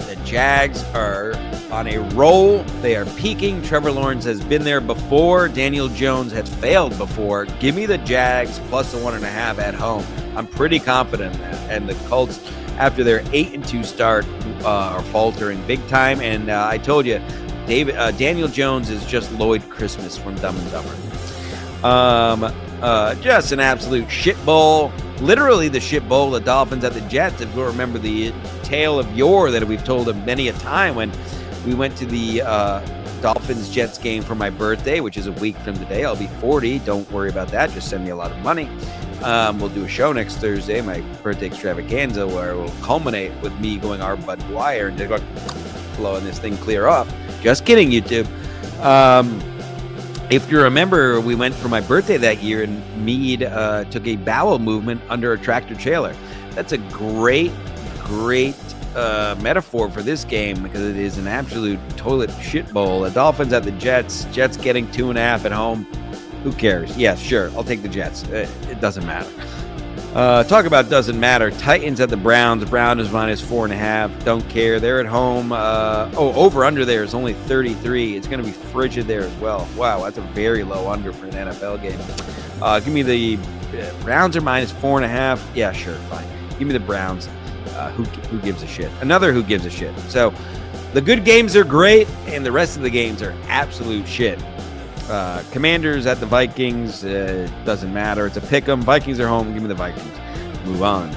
The Jags are on a roll. They are peaking. Trevor Lawrence has been there before. Daniel Jones has failed before. Give me the Jags plus the 1.5 at home. I'm pretty confident in that. And the Colts, after their 8-2 start, are faltering big time. And I told you, Daniel Jones is just Lloyd Christmas from Dumb and Dumber. Just an absolute shit bowl. Literally the shit bowl, the Dolphins at the Jets. If you remember the tale of yore that we've told them many a time when we went to the Dolphins-Jets game for my birthday, which is a week from today. I'll be 40. Don't worry about that. Just send me a lot of money. We'll do a show next Thursday, my birthday extravaganza, where it will culminate with me going our Bud Dwyer and blowing this thing clear off. Just kidding, YouTube. If you remember, we went for my birthday that year, and Meade took a bowel movement under a tractor trailer. That's a great metaphor for this game because it is an absolute toilet shit bowl. The Dolphins at the Jets. Jets getting 2.5 at home. Who cares? Yeah, sure. I'll take the Jets. It doesn't matter. Talk about doesn't matter. Titans at the Browns. Brown is minus 4.5. Don't care. They're at home. Over under there is only 33. It's going to be frigid there as well. Wow, that's a very low under for an NFL game. Give me the Browns are minus 4.5. Yeah, sure, fine. Give me the Browns. Who gives a shit? Another who gives a shit. So the good games are great, and the rest of the games are absolute shit. Commanders at the Vikings, doesn't matter. It's a pick 'em. Vikings are home. Give me the Vikings. Move on.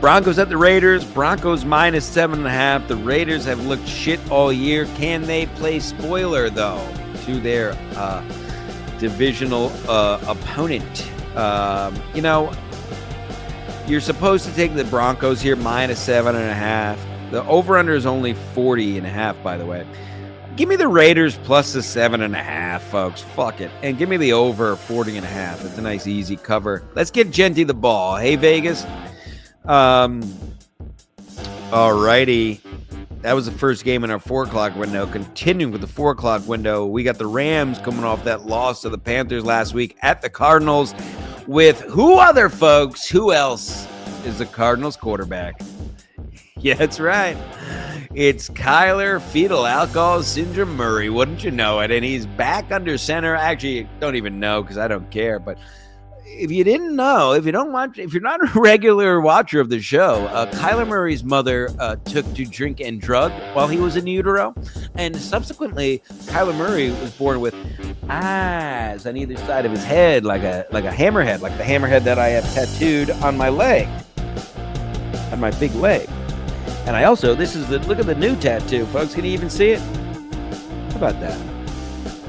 Broncos at the Raiders. Broncos minus 7.5. The Raiders have looked shit all year. Can they play spoiler, though, to their You're supposed to take the Broncos here -7.5. The over-under is only 40.5, by the way. Give me the Raiders plus the 7.5, folks. Fuck it. And give me the over 40.5. It's a nice, easy cover. Let's get Genty the ball. Hey, Vegas. Alrighty. That was the first game in our 4 o'clock window. Continuing with the 4 o'clock window, we got the Rams coming off that loss to the Panthers last week at the Cardinals with who other, folks? Who else is the Cardinals quarterback? Yeah, that's right. It's Kyler Fetal Alcohol Syndrome Murray. Wouldn't you know it? And he's back under center. Actually, don't even know because I don't care. But if you didn't know, if you don't watch, if you're not a regular watcher of the show, Kyler Murray's mother took to drink and drug while he was in utero, and subsequently, Kyler Murray was born with eyes on either side of his head, like a hammerhead, like the hammerhead that I have tattooed on my leg, on my big leg. And I also, look at the new tattoo, folks. Can you even see it? How about that?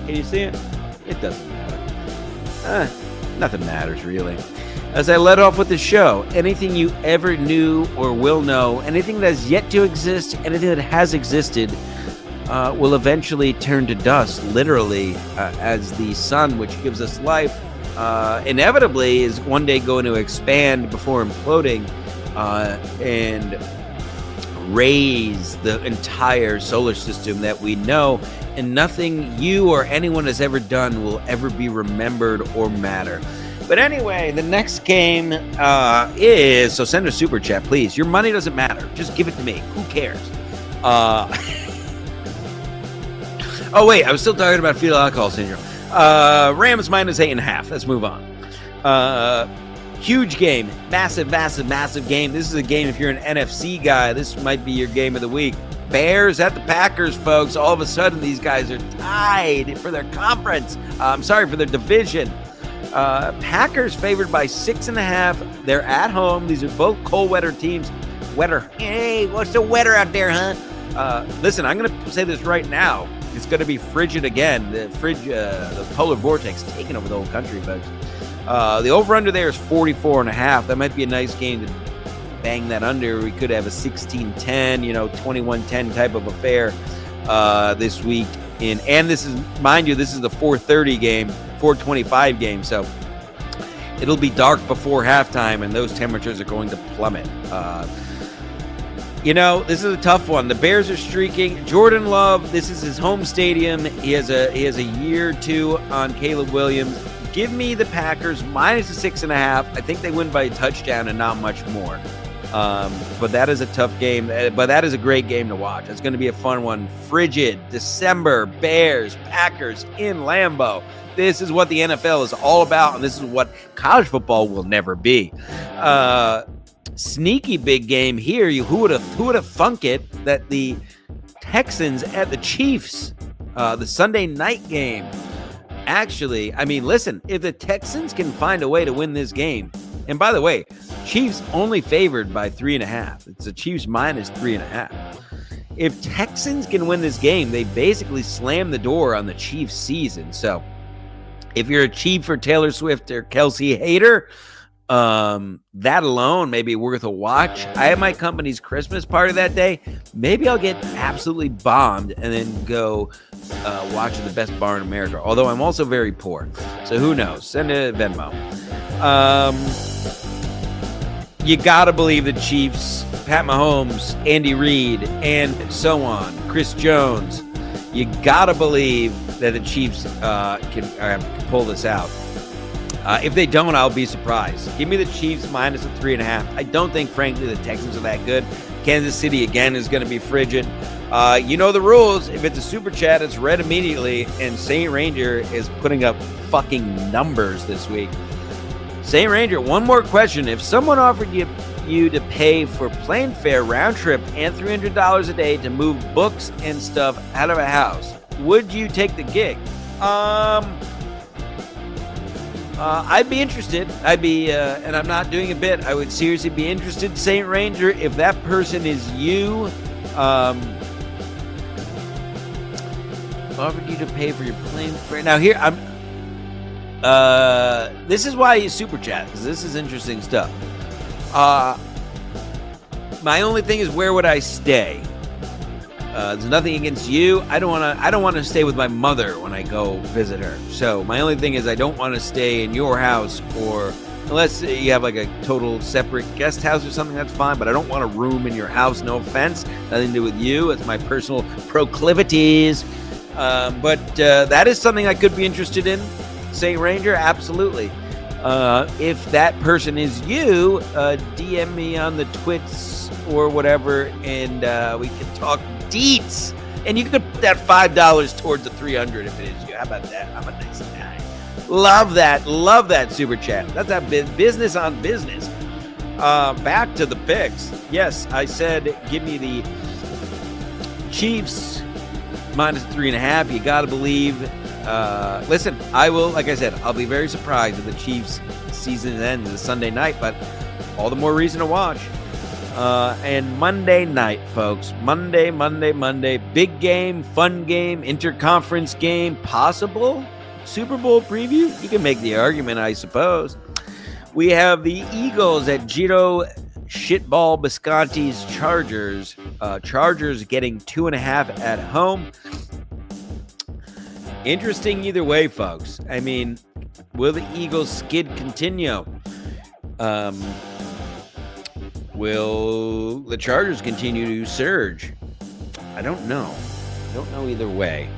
Can you see it? It doesn't matter. Nothing matters, really. As I let off with the show, anything you ever knew or will know, anything that has yet to exist, anything that has existed, will eventually turn to dust, literally, as the sun, which gives us life, inevitably is one day going to expand before imploding and raise the entire solar system that we know, and nothing you or anyone has ever done will ever be remembered or matter. But anyway, the next game is, so send a super chat, please. Your money doesn't matter. Just give it to me. Who cares? Oh, wait, I was still talking about fetal alcohol syndrome. Rams -8.5. Let's move on. Huge game. Massive game. This is a game, if you're an NFC guy, this might be your game of the week. Bears at the Packers, folks. All of a sudden, these guys are tied for their conference. For their division. Packers favored by 6.5. They're at home. These are both cold weather teams. Hey, what's the weather out there, huh? Listen, I'm going to say this right now. It's going to be frigid again. The polar vortex taking over the whole country, folks. The over-under there is 44.5. That might be a nice game to bang that under. We could have a 16-10, 21-10 type of affair this week. And this is, mind you, this is the 4:30 game, 4:25 game. So it'll be dark before halftime, and those temperatures are going to plummet. This is a tough one. The Bears are streaking. Jordan Love, this is his home stadium. He has a year or two on Caleb Williams. Give me the Packers -6.5. I think they win by a touchdown and not much more. But that is a tough game. But that is a great game to watch. It's going to be a fun one. Frigid December, Bears, Packers in Lambeau. This is what the NFL is all about, and this is what college football will never be. Sneaky big game here. Who would have thunk it that the Texans at the Chiefs, the Sunday night game. Actually, I mean, listen, if the Texans can find a way to win this game, and by the way, Chiefs only favored by 3.5. It's the Chiefs -3.5. If Texans can win this game, they basically slam the door on the Chiefs season. So if you're a Chief or Taylor Swift or Kelsey hater, that alone may be worth a watch. I have my company's Christmas party that day. Maybe I'll get absolutely bombed and then go watching the best bar in America. Although I'm also very poor, so who knows? Send a Venmo. You gotta believe the Chiefs, Pat Mahomes, Andy Reid, and so on. Chris Jones. You gotta believe that the Chiefs can pull this out. If they don't, I'll be surprised. Give me the Chiefs -3.5. I don't think, frankly, the Texans are that good. Kansas City, again, is going to be frigid. You know the rules. If it's a super chat, it's read immediately. And St. Ranger is putting up fucking numbers this week. St. Ranger, one more question. If someone offered you to pay for plane fare, round trip, and $300 a day to move books and stuff out of a house, would you take the gig? I'd be interested. And I'm not doing a bit. I would seriously be interested, St. Ranger, if that person is you. Offered you to pay for your plane fare. Now here, this is why you super chat, because this is interesting stuff. My only thing is, where would I stay? There's nothing against you. I don't want to stay with my mother when I go visit her. So my only thing is, I don't want to stay in your house, or unless you have like a total separate guest house or something, that's fine. But I don't want a room in your house. No offense, nothing to do with you. It's my personal proclivities. But that is something I could be interested in. St. Ranger, absolutely. If that person is you, DM me on the twits or whatever, and we can talk deets. And you could put that $5 towards the 300 if it is you. How about that? I'm a nice guy. Love that super chat. That's that business on business. Back to the picks. Yes, I said give me the Chiefs minus 3.5. You got to believe. Listen, I will, like I said, I'll be very surprised if the Chiefs season ends this Sunday night, but all the more reason to watch. And Monday night, folks. Monday. Big game, fun game, interconference game, possible Super Bowl preview. You can make the argument, I suppose. We have the Eagles at Giro Shitball Bisconti's Chargers. Chargers getting 2.5 at home. Interesting either way, folks. I mean, will the Eagles skid continue? Will the Chargers continue to surge? I don't know. Either way.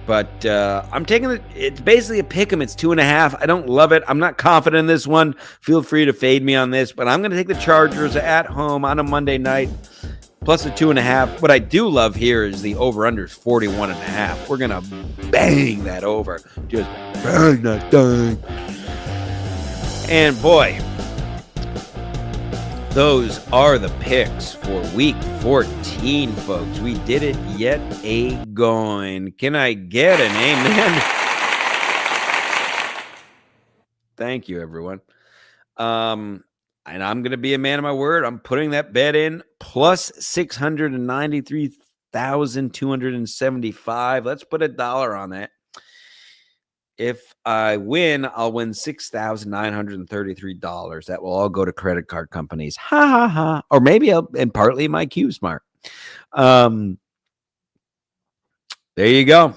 But I'm taking it's basically a pick 'em. It's 2.5. I don't love it. I'm not confident in this one. Feel free to fade me on this, but I'm going to take the Chargers at home on a Monday night. Plus the 2.5. What I do love here is the over-under is 41.5. We're going to bang that over. Just bang that thing. And boy, those are the picks for week 14, folks. We did it yet again. Can I get an amen? Thank you, everyone. And I'm going to be a man of my word. I'm putting that bet in plus 693,275. Let's put $1 on that. If I win, I'll win $6,933. That will all go to credit card companies. Ha ha ha. Or maybe and partly my CubeSmart. There you go.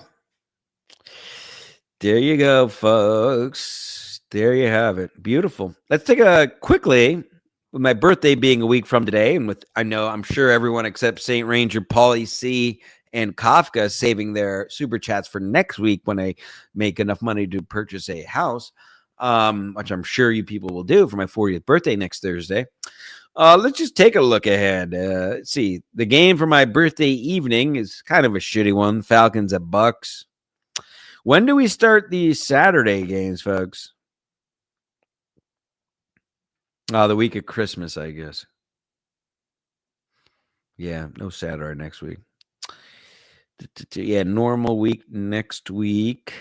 There you go, folks. There you have it. Beautiful. Let's take a quickly, with my birthday being a week from today, and with I'm sure everyone except St. Ranger, Paulie C, and Kafka saving their super chats for next week when I make enough money to purchase a house, which I'm sure you people will do for my 40th birthday next Thursday. Let's just take a look ahead. Let's see. The game for my birthday evening is kind of a shitty one. Falcons at Bucks. When do we start the Saturday games, folks? The week of Christmas, I guess. Yeah, no Saturday next week. Yeah, normal week next week.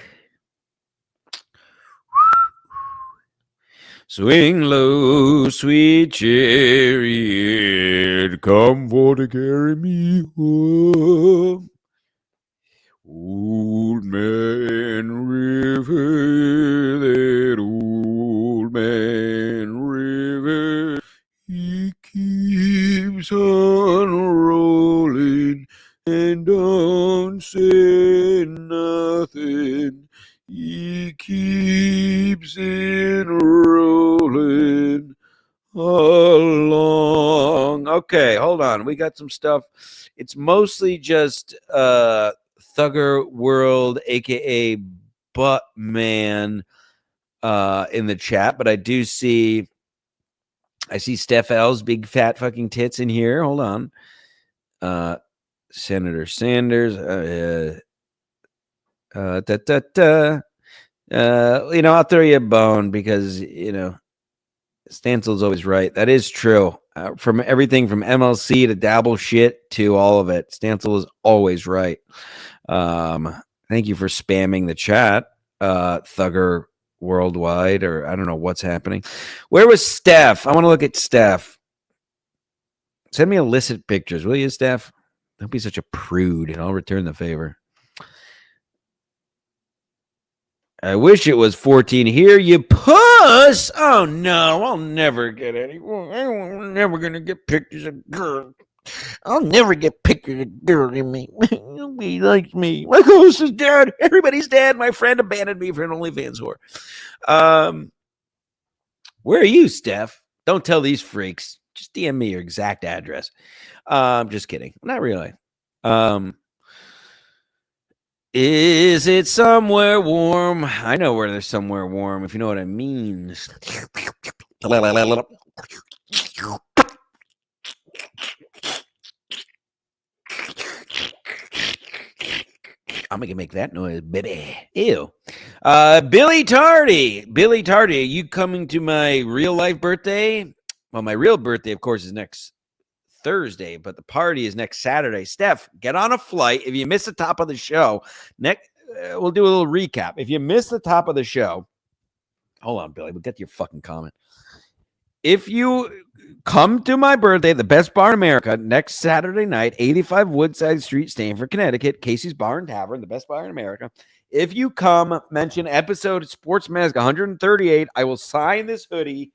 Swing low, sweet chariot, come for to carry me home. Old man river, that old man river, he keeps on rolling and don't say nothing. He keeps it rolling along. Okay, hold on. We got some stuff. It's mostly just Thugger World, aka Buttman, in the chat, but I see Steph L's big fat fucking tits in here. Hold on. Senator Sanders. I'll throw you a bone because, Stansel's always right. That is true. From everything from MLC to dabble shit to all of it, Stansel is always right. Thank you for spamming the chat, Thugger Worldwide, or I don't know what's happening. Where was Steph? I want to look at Steph. Send me illicit pictures, will you, Steph? Don't be such a prude, and I'll return the favor. I wish it was 14 here, you puss. Oh no, I'll never get any. I'm never gonna get pictures of girls. I'll never get pictures of girl in me. Nobody likes me. My host is dead. Everybody's dead. My friend abandoned me for an OnlyFans whore. Where are you, Steph? Don't tell these freaks. Just DM me your exact address. Just kidding. Not really. Is it somewhere warm? I know where there's somewhere warm, if you know what I mean. I'm gonna make that noise, baby. Ew. Billy Tardy. Billy Tardy, are you coming to my real life birthday? Well, my real birthday, of course, is next Thursday, but the party is next Saturday. Steph, get on a flight. If you miss the top of the show, we'll do a little recap. If you miss the top of the show, hold on, Billy, we'll get to your fucking comment. If you come to my birthday, the best bar in America, next Saturday night, 85 Woodside Street, Stamford, Connecticut, Casey's Bar and Tavern, the best bar in America. If you come, mention episode Sports Mask 138, I will sign this hoodie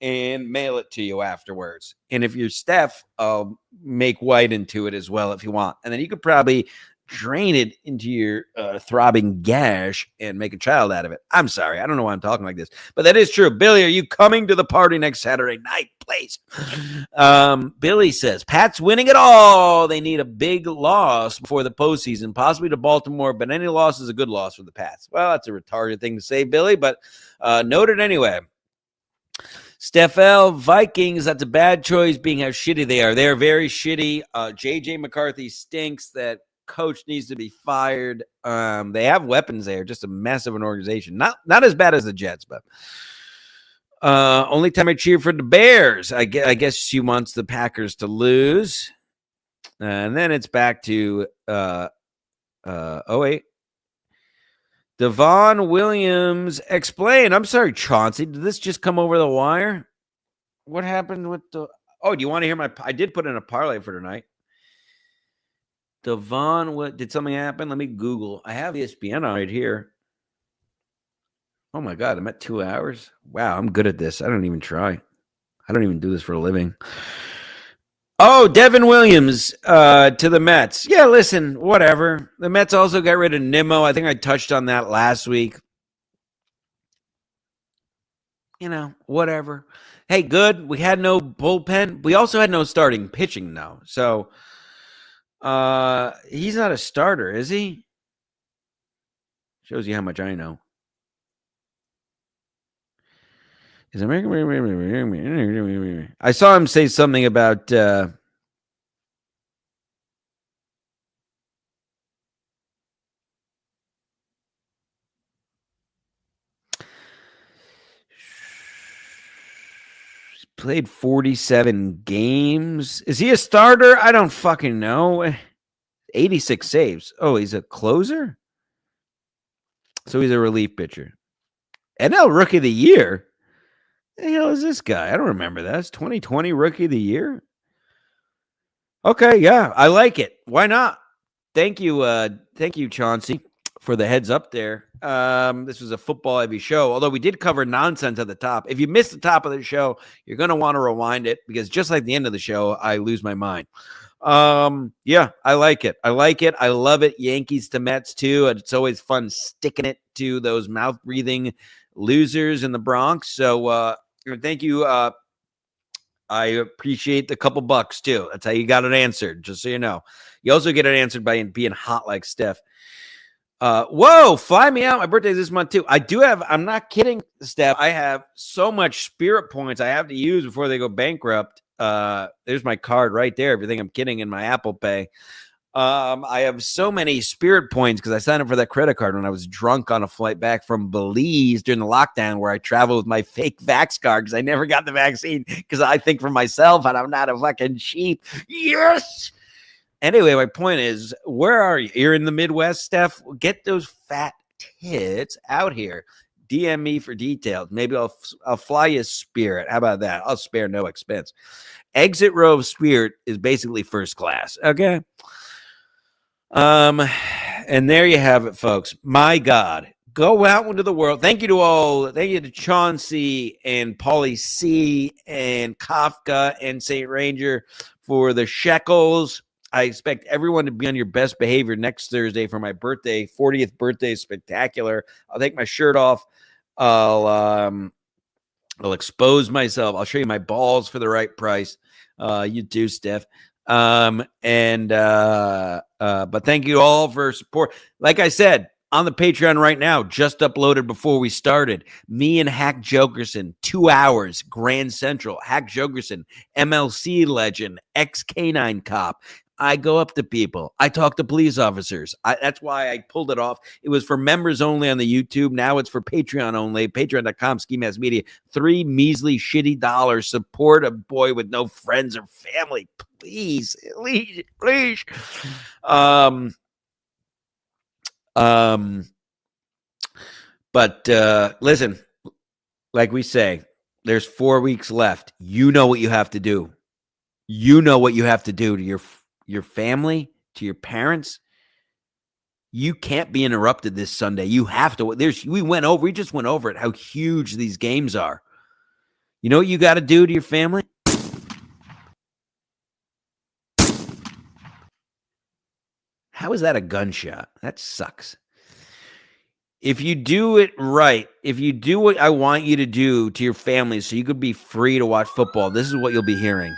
and mail it to you afterwards. And if you're Steph, I'll make white into it as well if you want. And then you could probably drain it into your throbbing gash and make a child out of it. I'm sorry. I don't know why I'm talking like this, but that is true. Billy, are you coming to the party next Saturday night, please? Billy says, Pat's winning it all. They need a big loss before the postseason, possibly to Baltimore, but any loss is a good loss for the Pats. Well, that's a retarded thing to say, Billy, but noted anyway. Steph L, Vikings, that's a bad choice being how shitty they are. They are very shitty. JJ McCarthy stinks. That coach needs to be fired. They have weapons there, just a mess of an organization. Not as bad as the Jets, but only time I cheer for the Bears. I guess she wants the Packers to lose. And then it's back to Devon Williams, explain. I'm sorry, Chauncey. Did this just come over the wire? What happened with the... Oh, do you want to hear I did put in a parlay for tonight. Devon, what did something happen? Let me Google. I have ESPN on right here. Oh my God, I'm at 2 hours. Wow, I'm good at this. I don't even try. I don't even do this for a living. Oh, Devin Williams to the Mets. Yeah, listen, whatever. The Mets also got rid of Nimmo. I think I touched on that last week. You know, whatever. Hey, good. We had no bullpen. We also had no starting pitching now. So he's not a starter, is he? Shows you how much I know. I saw him say something about played 47 games. Is he a starter? I don't fucking know. 86 saves. Oh, he's a closer? So he's a relief pitcher. NL Rookie of the Year? The hell is this guy? I don't remember that. It's 2020 Rookie of the Year. Okay, yeah, I like it. Why not? Thank you, Chauncey, for the heads up there. This was a football heavy show, although we did cover nonsense at the top. If you missed the top of the show, you're going to want to rewind it because just like the end of the show, I lose my mind. Yeah, I like it. I love it. Yankees to Mets too. It's always fun sticking it to those mouth breathing losers in the Bronx. So, thank you. I appreciate the couple bucks too. That's how you got it answered, just so you know. You also get it answered by being hot like Steph. Whoa, fly me out. My birthday's this month too. I'm not kidding, Steph. I have so much spirit points I have to use before they go bankrupt. There's my card right there. If you think I'm kidding, in my Apple Pay. I have so many spirit points because I signed up for that credit card when I was drunk on a flight back from Belize during the lockdown, where I traveled with my fake vax card because I never got the vaccine because I think for myself and I'm not a fucking sheep. Yes. Anyway, my point is, where are you? You're in the Midwest, Steph. Get those fat tits out here. DM me for details. Maybe I'll fly you Spirit. How about that? I'll spare no expense. Exit row of Spirit is basically first class. Okay. And there you have it, folks. My God, Go out into the world. Thank you to all. Thank you to Chauncey and Paulie C and Kafka and St. Ranger for the shekels. I expect everyone to be on your best behavior next Thursday for my birthday, 40th birthday spectacular. I'll take my shirt off. I'll expose myself. I'll show you my balls for the right price. You too, Steph. But thank you all for support. Like I said, on the Patreon right now, just uploaded before we started, me and Hack Jokerson, 2 hours, Grand Central. Hack Jokerson, MLC legend, ex-Canine cop. I go up to people. I talk to police officers. That's why I pulled it off. It was for members only on the YouTube. Now it's for Patreon only. Patreon.com, Ski Mask Media. $3 measly shitty dollars. Support a boy with no friends or family. Please. But listen, like we say, there's 4 weeks left. You know what you have to do. You know what you have to do to your family, to your parents. You can't be interrupted this Sunday. You have to. We just went over it, how huge these games are. You know what you got to do to your family? How is that a gunshot? That sucks. If you do it right, if you do what I want you to do to your family so you could be free to watch football, this is what you'll be hearing.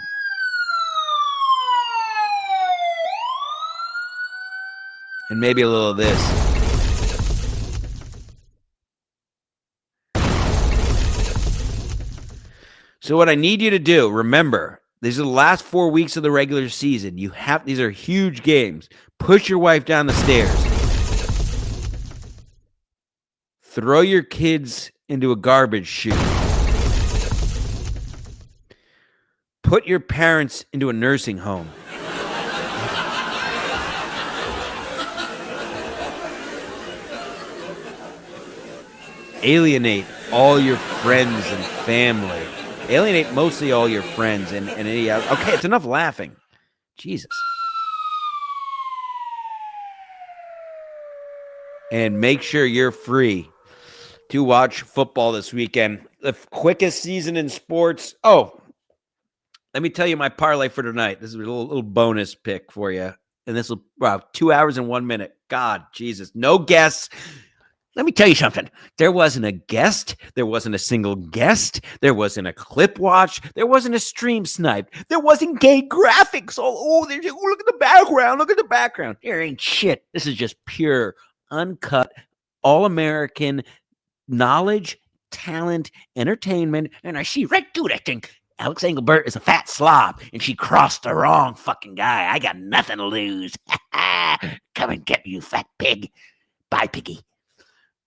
And maybe a little of this. So what I need you to do, remember, these are the last 4 weeks of the regular season. These are huge games. Push your wife down the stairs. Throw your kids into a garbage chute. Put your parents into a nursing home. Alienate all your friends and family. Alienate mostly all your friends and any other. Okay, it's enough laughing. Jesus. And make sure you're free to watch football this weekend. The quickest season in sports. Oh, let me tell you my parlay for tonight. This is a little bonus pick for you. And this will, 2 hours and 1 minute. God, Jesus. No guests. Let me tell you something. There wasn't a guest. There wasn't a single guest. There wasn't a clip watch. There wasn't a stream snipe. There wasn't gay graphics. Look at the background. Look at the background. There ain't shit. This is just pure, uncut, all-American knowledge, talent, entertainment. And I see right through that thing. Alex Engelbert is a fat slob, and she crossed the wrong fucking guy. I got nothing to lose. Come and get me, you fat pig. Bye, piggy.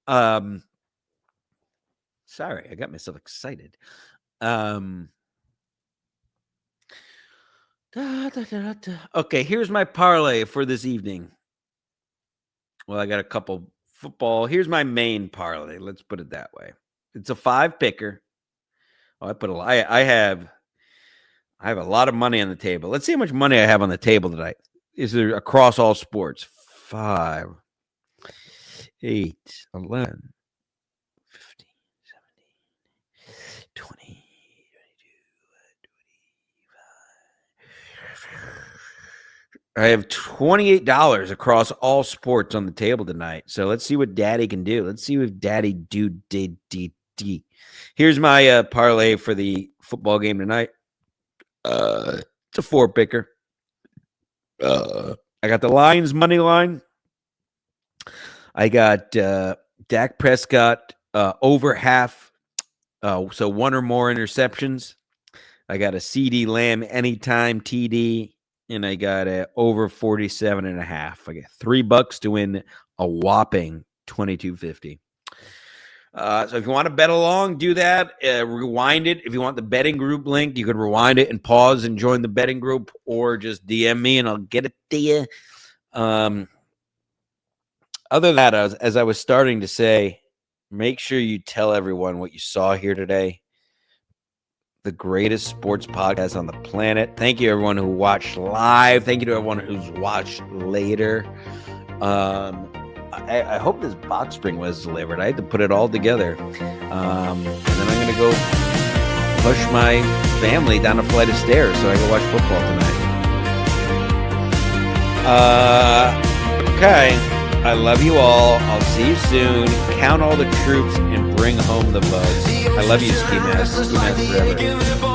Sorry, I got myself excited. Okay, here's my parlay for this evening. Well, I got a couple football. Here's my main parlay. Let's put it that way. It's a 5-picker. Oh, I have a lot of money on the table. Let's see how much money I have on the table tonight. Is there across all sports? 5, 8, 11, 15, 17, 20, 22, 25. I have $28 across all sports on the table tonight. So let's see what Daddy can do. Let's see what Daddy did. Here's my parlay for the football game tonight. It's a 4-picker. I got the Lions money line. I got Dak Prescott over half, so 1 or more interceptions. I got a CeeDee Lamb anytime TD, and I got over 47.5. I got $3 to win a whopping $22.50. So if you want to bet along, do that. Rewind it. If you want the betting group link, you can rewind it and pause and join the betting group, or just DM me and I'll get it to you. Other than that, as I was starting to say, make sure you tell everyone what you saw here today. The greatest sports podcast on the planet. Thank you, everyone who watched live. Thank you to everyone who's watched later. I hope this box spring was delivered. I had to put it all together. And then I'm going to go push my family down a flight of stairs so I can watch football tonight. Okay. I love you all. I'll see you soon. Count all the troops and bring home the votes. I love you, Ski Mask. Ski Mask forever.